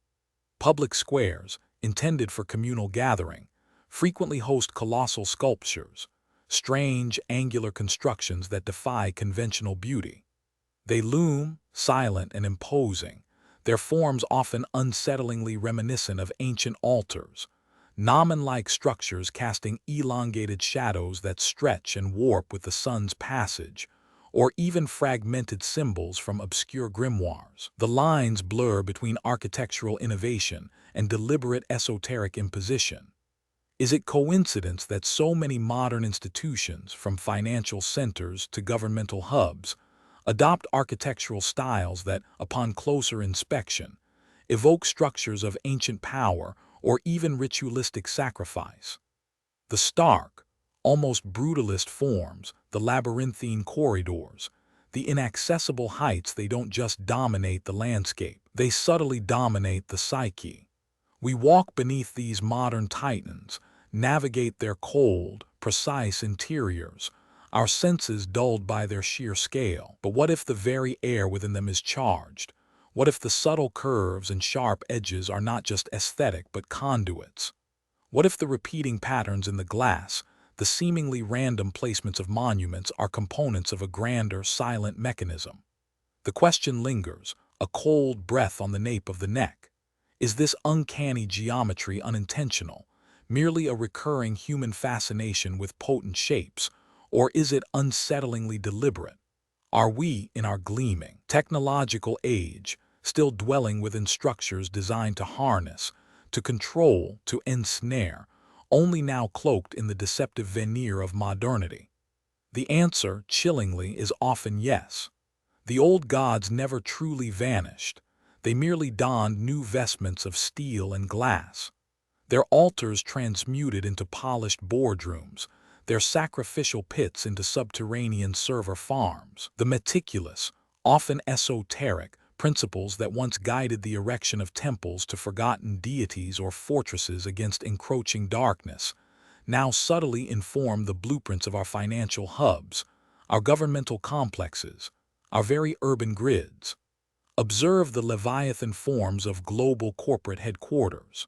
Public squares, intended for communal gathering, frequently host colossal sculptures, strange, angular constructions that defy conventional beauty. They loom, silent and imposing, their forms often unsettlingly reminiscent of ancient altars, gnomon-like structures casting elongated shadows that stretch and warp with the sun's passage, or even fragmented symbols from obscure grimoires. The lines blur between architectural innovation and deliberate esoteric imposition. Is it coincidence that so many modern institutions, from financial centers to governmental hubs, adopt architectural styles that, upon closer inspection, evoke structures of ancient power or even ritualistic sacrifice? The stark, almost brutalist forms, the labyrinthine corridors, the inaccessible heights, they don't just dominate the landscape, they subtly dominate the psyche. We walk beneath these modern titans, navigate their cold, precise interiors, our senses dulled by their sheer scale. But what if the very air within them is charged? What if the subtle curves and sharp edges are not just aesthetic but conduits? What if the repeating patterns in the glass, the seemingly random placements of monuments, are components of a grander, silent mechanism? The question lingers, a cold breath on the nape of the neck. Is this uncanny geometry unintentional, merely a recurring human fascination with potent shapes, or is it unsettlingly deliberate? Are we, in our gleaming, technological age, still dwelling within structures designed to harness, to control, to ensnare, only now cloaked in the deceptive veneer of modernity? The answer, chillingly, is often yes. The old gods never truly vanished. They merely donned new vestments of steel and glass. Their altars transmuted into polished boardrooms, their sacrificial pits into subterranean server farms. The meticulous, often esoteric, principles that once guided the erection of temples to forgotten deities or fortresses against encroaching darkness, now subtly inform the blueprints of our financial hubs, our governmental complexes, our very urban grids. Observe the Leviathan forms of global corporate headquarters.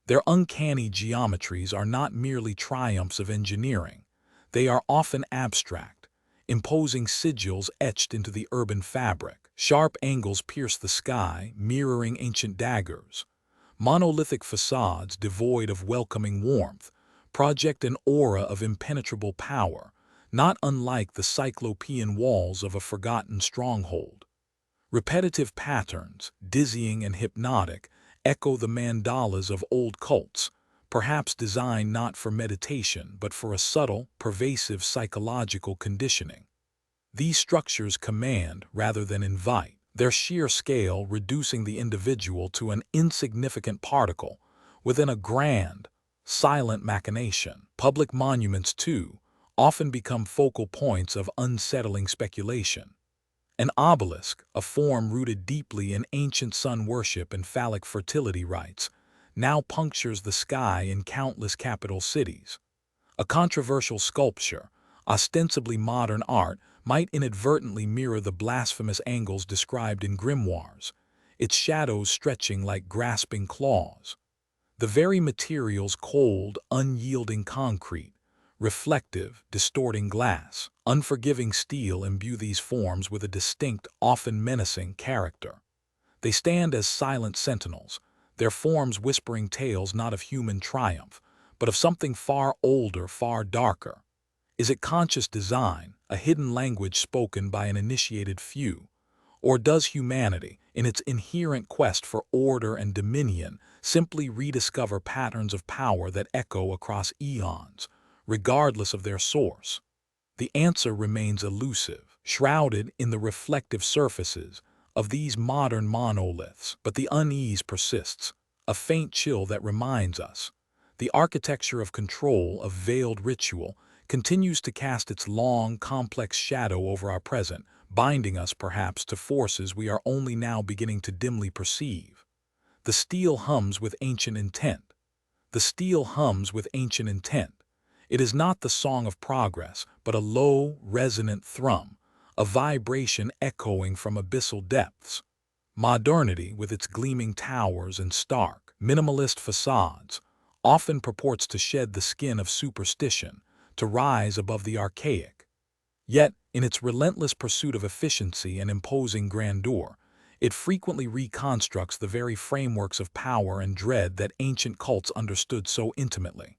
Their uncanny geometries are not merely triumphs of engineering. They are often abstract, imposing sigils etched into the urban fabric. Sharp angles pierce the sky, mirroring ancient daggers. Monolithic facades, devoid of welcoming warmth, project an aura of impenetrable power, not unlike the cyclopean walls of a forgotten stronghold. Repetitive patterns, dizzying and hypnotic, echo the mandalas of old cults, perhaps designed not for meditation but for a subtle, pervasive psychological conditioning. These structures command rather than invite, their sheer scale reducing the individual to an insignificant particle within a grand, silent machination. Public monuments, too, often become focal points of unsettling speculation. An obelisk, a form rooted deeply in ancient sun worship and phallic fertility rites, now punctures the sky in countless capital cities. A controversial sculpture, ostensibly modern art, might inadvertently mirror the blasphemous angles described in grimoires, its shadows stretching like grasping claws. The very materials, cold, unyielding concrete, reflective, distorting glass, unforgiving steel, imbue these forms with a distinct, often menacing character. They stand as silent sentinels, their forms whispering tales not of human triumph, but of something far older, far darker. Is it conscious design, a hidden language spoken by an initiated few? Or does humanity, in its inherent quest for order and dominion, simply rediscover patterns of power that echo across eons, regardless of their source? The answer remains elusive, shrouded in the reflective surfaces of these modern monoliths. But the unease persists, a faint chill that reminds us. The architecture of control, of veiled ritual, continues to cast its long, complex shadow over our present, binding us perhaps to forces we are only now beginning to dimly perceive. The steel hums with ancient intent. The steel hums with ancient intent. It is not the song of progress, but a low, resonant thrum, a vibration echoing from abyssal depths. Modernity, with its gleaming towers and stark, minimalist facades, often purports to shed the skin of superstition, to rise above the archaic. Yet, in its relentless pursuit of efficiency and imposing grandeur, it frequently reconstructs the very frameworks of power and dread that ancient cults understood so intimately.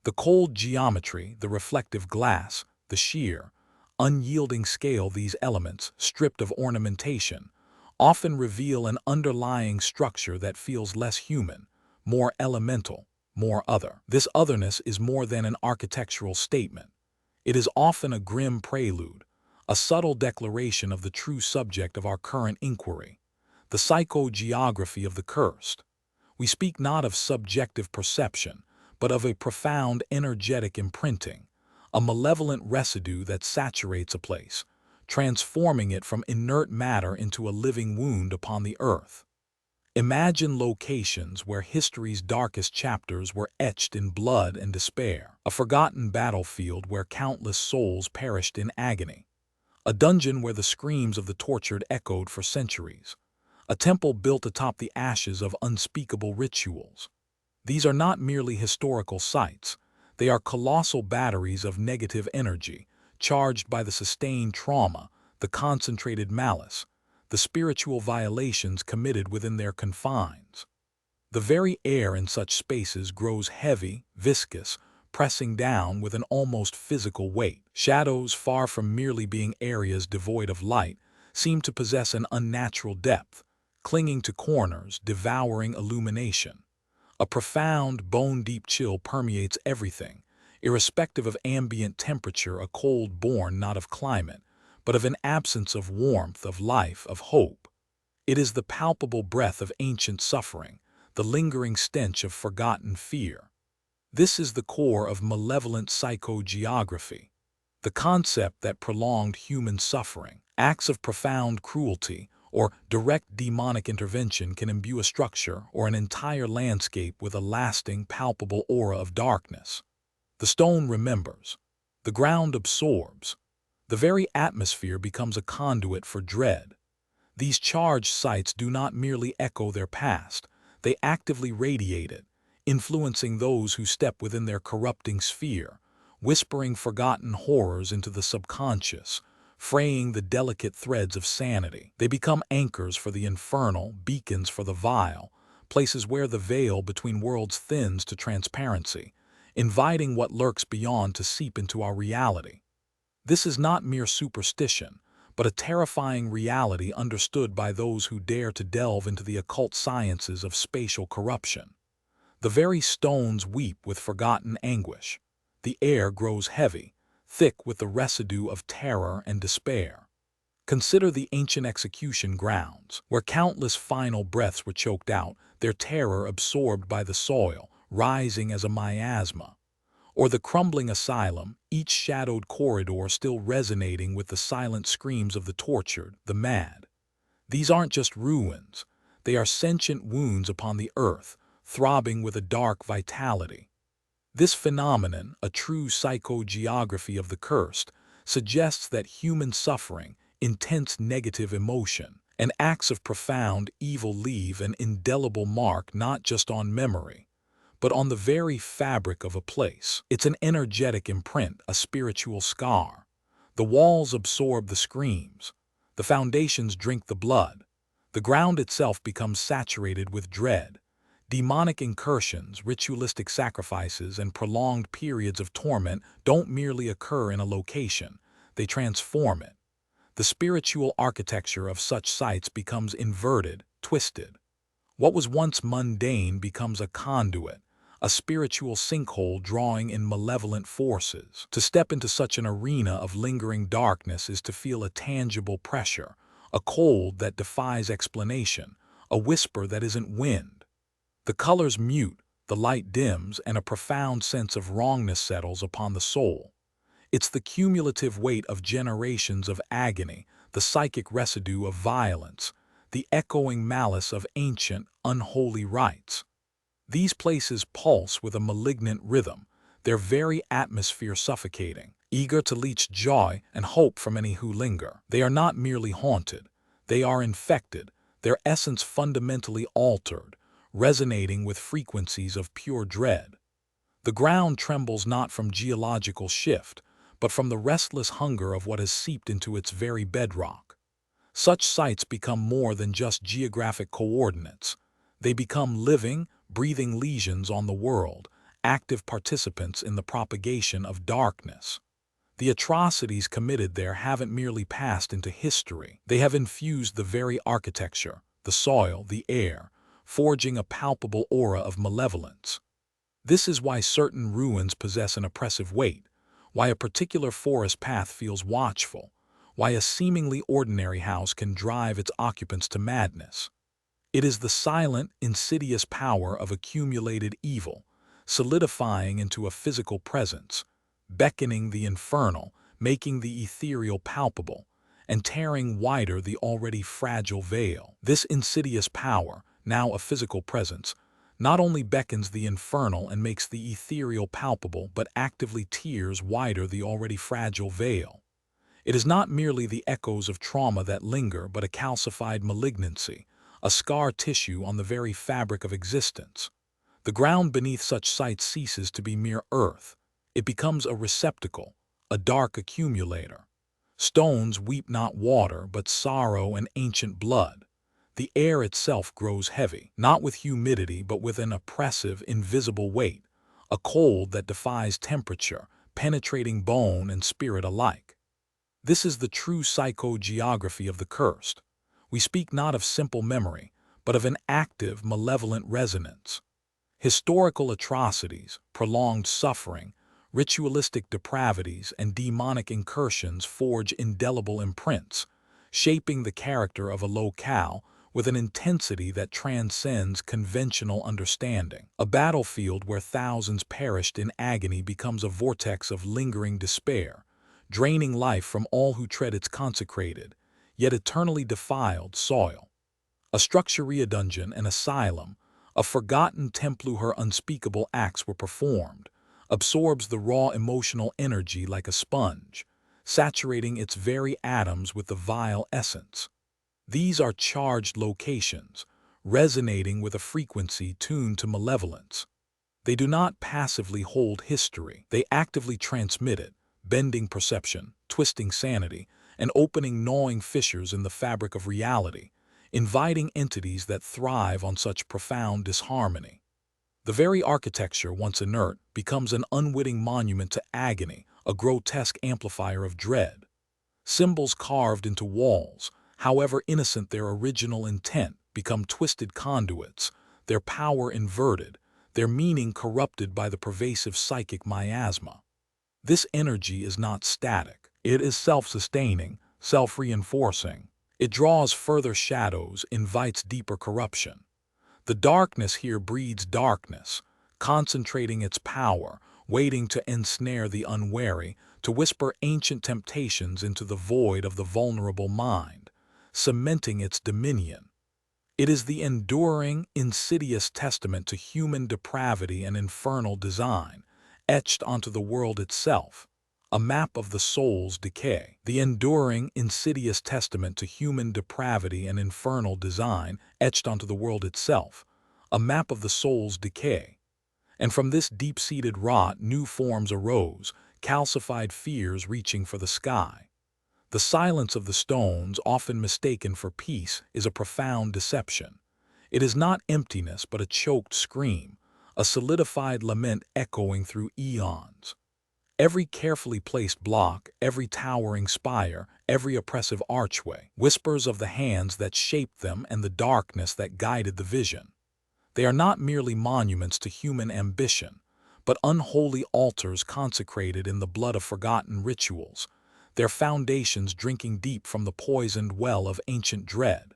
The cold geometry, the reflective glass, the sheer, unyielding scale, these elements, stripped of ornamentation, often reveal an underlying structure that feels less human, more elemental, more other. This otherness is more than an architectural statement. It is often a grim prelude, a subtle declaration of the true subject of our current inquiry, the psychogeography of the cursed. We speak not of subjective perception, but of a profound energetic imprinting, a malevolent residue that saturates a place, transforming it from inert matter into a living wound upon the earth. Imagine locations where history's darkest chapters were etched in blood and despair, a forgotten battlefield where countless souls perished in agony, a dungeon where the screams of the tortured echoed for centuries, a temple built atop the ashes of unspeakable rituals. These are not merely historical sites, they are colossal batteries of negative energy, charged by the sustained trauma, the concentrated malice, the spiritual violations committed within their confines. The very air in such spaces grows heavy, viscous, pressing down with an almost physical weight. Shadows, far from merely being areas devoid of light, seem to possess an unnatural depth, clinging to corners, devouring illumination. A profound, bone-deep chill permeates everything, irrespective of ambient temperature, a cold born not of climate, but of an absence of warmth, of life, of hope. It is the palpable breath of ancient suffering, the lingering stench of forgotten fear. This is the core of malevolent psychogeography, the concept that prolonged human suffering, acts of profound cruelty, or direct demonic intervention can imbue a structure or an entire landscape with a lasting, palpable aura of darkness. The stone remembers. The ground absorbs. The very atmosphere becomes a conduit for dread. These charged sites do not merely echo their past, they actively radiate it, influencing those who step within their corrupting sphere, whispering forgotten horrors into the subconscious, fraying the delicate threads of sanity. They become anchors for the infernal, beacons for the vile, places where the veil between worlds thins to transparency, inviting what lurks beyond to seep into our reality. This is not mere superstition, but a terrifying reality understood by those who dare to delve into the occult sciences of spatial corruption. The very stones weep with forgotten anguish. The air grows heavy, thick with the residue of terror and despair. Consider the ancient execution grounds, where countless final breaths were choked out, their terror absorbed by the soil, rising as a miasma. Or the crumbling asylum, each shadowed corridor still resonating with the silent screams of the tortured, the mad. These aren't just ruins, they are sentient wounds upon the earth, throbbing with a dark vitality. This phenomenon, a true psychogeography of the cursed, suggests that human suffering, intense negative emotion, and acts of profound evil leave an indelible mark not just on memory, but on the very fabric of a place. It's an energetic imprint, a spiritual scar. The walls absorb the screams, the foundations drink the blood, the ground itself becomes saturated with dread. Demonic incursions, ritualistic sacrifices, and prolonged periods of torment don't merely occur in a location, they transform it. The spiritual architecture of such sites becomes inverted, twisted. What was once mundane becomes a conduit, a spiritual sinkhole drawing in malevolent forces. To step into such an arena of lingering darkness is to feel a tangible pressure, a cold that defies explanation, a whisper that isn't wind. The colors mute, the light dims, and a profound sense of wrongness settles upon the soul. It's the cumulative weight of generations of agony, the psychic residue of violence, the echoing malice of ancient, unholy rites. These places pulse with a malignant rhythm, their very atmosphere suffocating, eager to leach joy and hope from any who linger. They are not merely haunted, they are infected, their essence fundamentally altered, resonating with frequencies of pure dread. The ground trembles not from geological shift, but from the restless hunger of what has seeped into its very bedrock. Such sites become more than just geographic coordinates. They become living, breathing lesions on the world, active participants in the propagation of darkness. The atrocities committed there haven't merely passed into history. They have infused the very architecture, the soil, the air, forging a palpable aura of malevolence. This is why certain ruins possess an oppressive weight, why a particular forest path feels watchful, why a seemingly ordinary house can drive its occupants to madness. It is the silent, insidious power of accumulated evil, solidifying into a physical presence, beckoning the infernal, making the ethereal palpable, and tearing wider the already fragile veil. This insidious power, now a physical presence, not only beckons the infernal and makes the ethereal palpable, but actively tears wider the already fragile veil. It is not merely the echoes of trauma that linger, but a calcified malignancy, a scar tissue on the very fabric of existence. The ground beneath such sites ceases to be mere earth. It becomes a receptacle, a dark accumulator. Stones weep not water, but sorrow and ancient blood. The air itself grows heavy, not with humidity but with an oppressive, invisible weight, a cold that defies temperature, penetrating bone and spirit alike. This is the true psychogeography of the cursed. We speak not of simple memory, but of an active, malevolent resonance. Historical atrocities, prolonged suffering, ritualistic depravities, and demonic incursions forge indelible imprints, shaping the character of a locale with an intensity that transcends conventional understanding. A battlefield where thousands perished in agony becomes a vortex of lingering despair, draining life from all who tread its consecrated, yet eternally defiled soil. A structuria dungeon, an asylum, a forgotten temple where unspeakable acts were performed, absorbs the raw emotional energy like a sponge, saturating its very atoms with the vile essence. These are charged locations, resonating with a frequency tuned to malevolence. They do not passively hold history, they actively transmit it, bending perception, twisting sanity, and opening gnawing fissures in the fabric of reality, inviting entities that thrive on such profound disharmony. The very architecture, once inert, becomes an unwitting monument to agony, a grotesque amplifier of dread. Symbols carved into walls, however innocent their original intent, become twisted conduits, their power inverted, their meaning corrupted by the pervasive psychic miasma. This energy is not static. It is self-sustaining, self-reinforcing. It draws further shadows, invites deeper corruption. The darkness here breeds darkness, concentrating its power, waiting to ensnare the unwary, to whisper ancient temptations into the void of the vulnerable mind, cementing its dominion. It is the enduring, insidious testament to human depravity and infernal design, etched onto the world itself, a map of the soul's decay. The enduring, insidious testament to human depravity and infernal design, etched onto the world itself, a map of the soul's decay. And from this deep-seated rot, new forms arose, calcified fears reaching for the sky. The silence of the stones, often mistaken for peace, is a profound deception. It is not emptiness but a choked scream, a solidified lament echoing through eons. Every carefully placed block, every towering spire, every oppressive archway, whispers of the hands that shaped them and the darkness that guided the vision. They are not merely monuments to human ambition, but unholy altars consecrated in the blood of forgotten rituals, their foundations drinking deep from the poisoned well of ancient dread.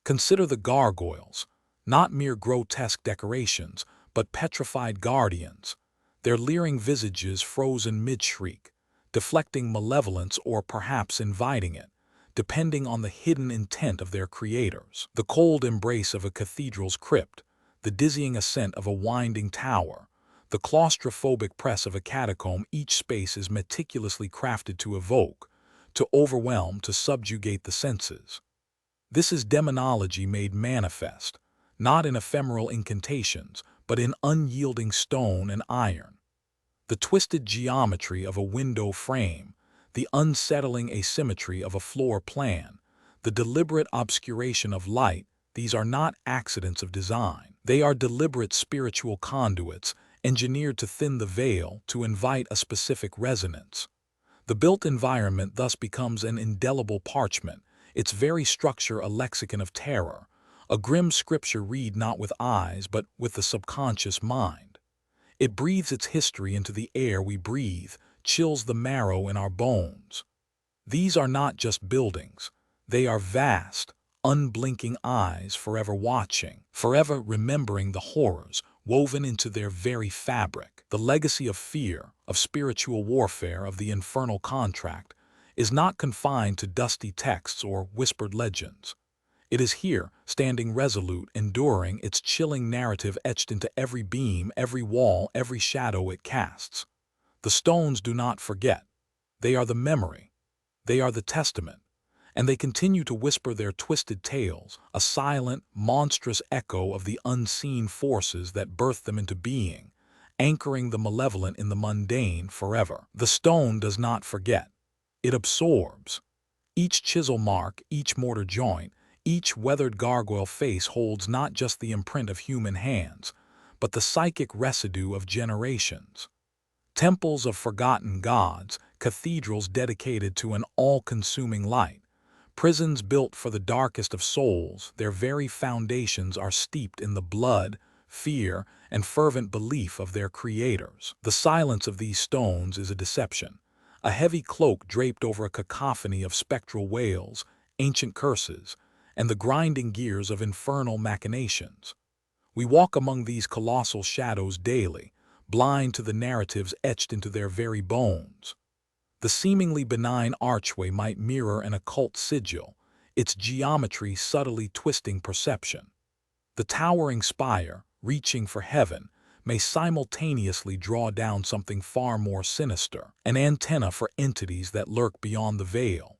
Consider the gargoyles, not mere grotesque decorations, but petrified guardians, their leering visages frozen mid-shriek, deflecting malevolence or perhaps inviting it, depending on the hidden intent of their creators. The cold embrace of a cathedral's crypt, the dizzying ascent of a winding tower, the claustrophobic press of a catacomb, each space is meticulously crafted to evoke, to overwhelm, to subjugate the senses. This is demonology made manifest, not in ephemeral incantations, but in unyielding stone and iron. The twisted geometry of a window frame, the unsettling asymmetry of a floor plan, the deliberate obscuration of light, these are not accidents of design. They are deliberate spiritual conduits, engineered to thin the veil, to invite a specific resonance. The built environment thus becomes an indelible parchment, its very structure a lexicon of terror, a grim scripture read not with eyes but with the subconscious mind. It breathes its history into the air we breathe, chills the marrow in our bones. These are not just buildings, they are vast, unblinking eyes forever watching, forever remembering the horrors woven into their very fabric. The legacy of fear, of spiritual warfare, of the infernal contract, is not confined to dusty texts or whispered legends. It is here, standing resolute, enduring, its chilling narrative etched into every beam, every wall, every shadow it casts. The stones do not forget. They are the memory. They are the testament. And they continue to whisper their twisted tales, a silent, monstrous echo of the unseen forces that birthed them into being, anchoring the malevolent in the mundane forever. The stone does not forget. It absorbs. Each chisel mark, each mortar joint, each weathered gargoyle face holds not just the imprint of human hands, but the psychic residue of generations. Temples of forgotten gods, cathedrals dedicated to an all-consuming light, prisons built for the darkest of souls, their very foundations are steeped in the blood, fear, and fervent belief of their creators. The silence of these stones is a deception, a heavy cloak draped over a cacophony of spectral wails, ancient curses, and the grinding gears of infernal machinations. We walk among these colossal shadows daily, blind to the narratives etched into their very bones. The seemingly benign archway might mirror an occult sigil, its geometry subtly twisting perception. The towering spire, reaching for heaven, may simultaneously draw down something far more sinister, an antenna for entities that lurk beyond the veil.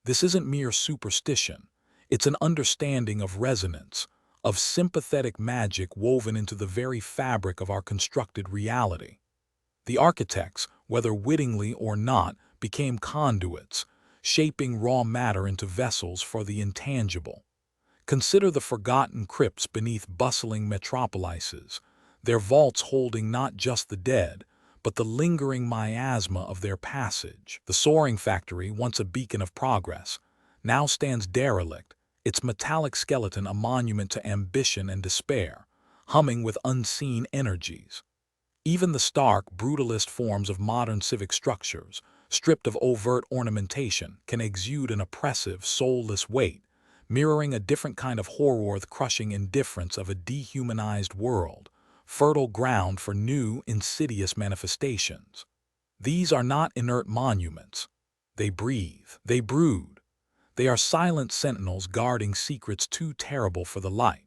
This isn't mere superstition. It's an understanding of resonance, of sympathetic magic woven into the very fabric of our constructed reality. The architects, whether wittingly or not, became conduits, shaping raw matter into vessels for the intangible. Consider the forgotten crypts beneath bustling metropolises, their vaults holding not just the dead, but the lingering miasma of their passage. The soaring factory, once a beacon of progress, now stands derelict, its metallic skeleton a monument to ambition and despair, humming with unseen energies. Even the stark, brutalist forms of modern civic structures, stripped of overt ornamentation, can exude an oppressive, soulless weight, mirroring a different kind of horror, the crushing indifference of a dehumanized world, fertile ground for new, insidious manifestations. These are not inert monuments. They breathe. They brood. They are silent sentinels guarding secrets too terrible for the light.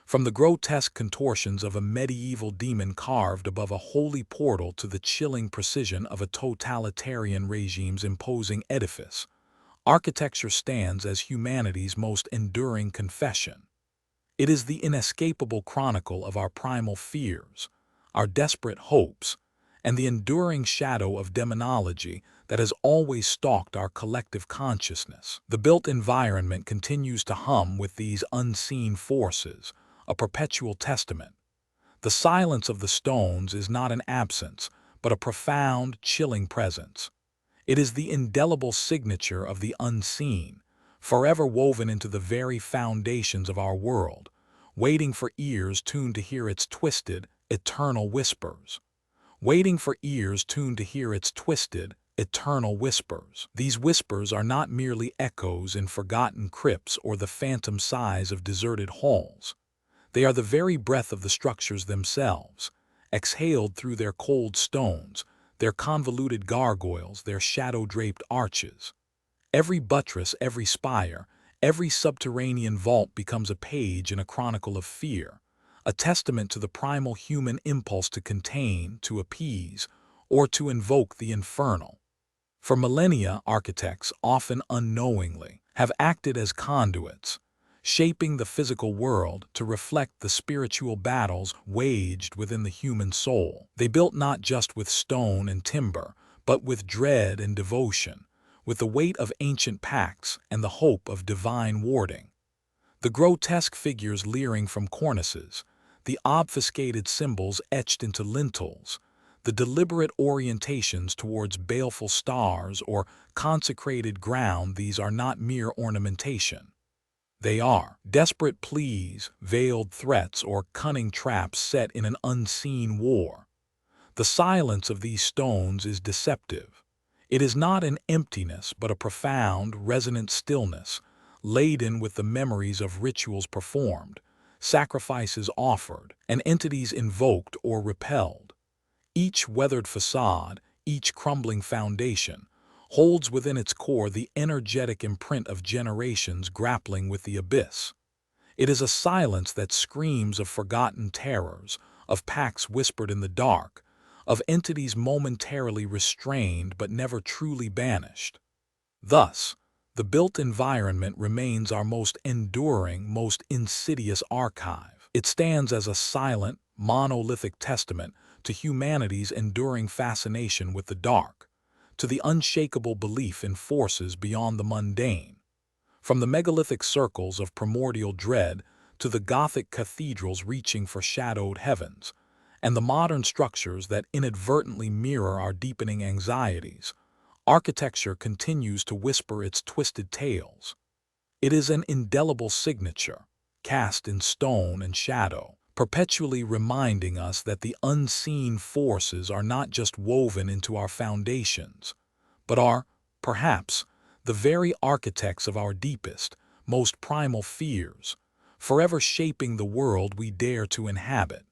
From the grotesque contortions of a medieval demon carved above a holy portal to the chilling precision of a totalitarian regime's imposing edifice, architecture stands as humanity's most enduring confession. It is the inescapable chronicle of our primal fears, our desperate hopes, and the enduring shadow of demonology that has always stalked our collective consciousness. The built environment continues to hum with these unseen forces, a perpetual testament. The silence of the stones is not an absence, but a profound, chilling presence. It is the indelible signature of the unseen, forever woven into the very foundations of our world, waiting for ears tuned to hear its twisted, eternal whispers. Waiting for ears tuned to hear its twisted, eternal whispers. These whispers are not merely echoes in forgotten crypts or the phantom sighs of deserted halls. They are the very breath of the structures themselves, exhaled through their cold stones, their convoluted gargoyles, their shadow-draped arches. Every buttress, every spire, every subterranean vault becomes a page in a chronicle of fear, a testament to the primal human impulse to contain, to appease, or to invoke the infernal. For millennia, architects, often unknowingly, have acted as conduits, shaping the physical world to reflect the spiritual battles waged within the human soul. They built not just with stone and timber, but with dread and devotion, with the weight of ancient pacts and the hope of divine warding. The grotesque figures leering from cornices, the obfuscated symbols etched into lintels, the deliberate orientations towards baleful stars or consecrated ground, these are not mere ornamentation. They are desperate pleas, veiled threats, or cunning traps set in an unseen war. The silence of these stones is deceptive. It is not an emptiness, but a profound, resonant stillness, laden with the memories of rituals performed, sacrifices offered, and entities invoked or repelled. Each weathered facade, each crumbling foundation, holds within its core the energetic imprint of generations grappling with the abyss. It is a silence that screams of forgotten terrors, of pacts whispered in the dark, of entities momentarily restrained but never truly banished. Thus, the built environment remains our most enduring, most insidious archive. It stands as a silent, monolithic testament to humanity's enduring fascination with the dark, to the unshakable belief in forces beyond the mundane. From the megalithic circles of primordial dread to the Gothic cathedrals reaching for shadowed heavens, and the modern structures that inadvertently mirror our deepening anxieties, architecture continues to whisper its twisted tales. It is an indelible signature, cast in stone and shadow, perpetually reminding us that the unseen forces are not just woven into our foundations, but are, perhaps, the very architects of our deepest, most primal fears, forever shaping the world we dare to inhabit.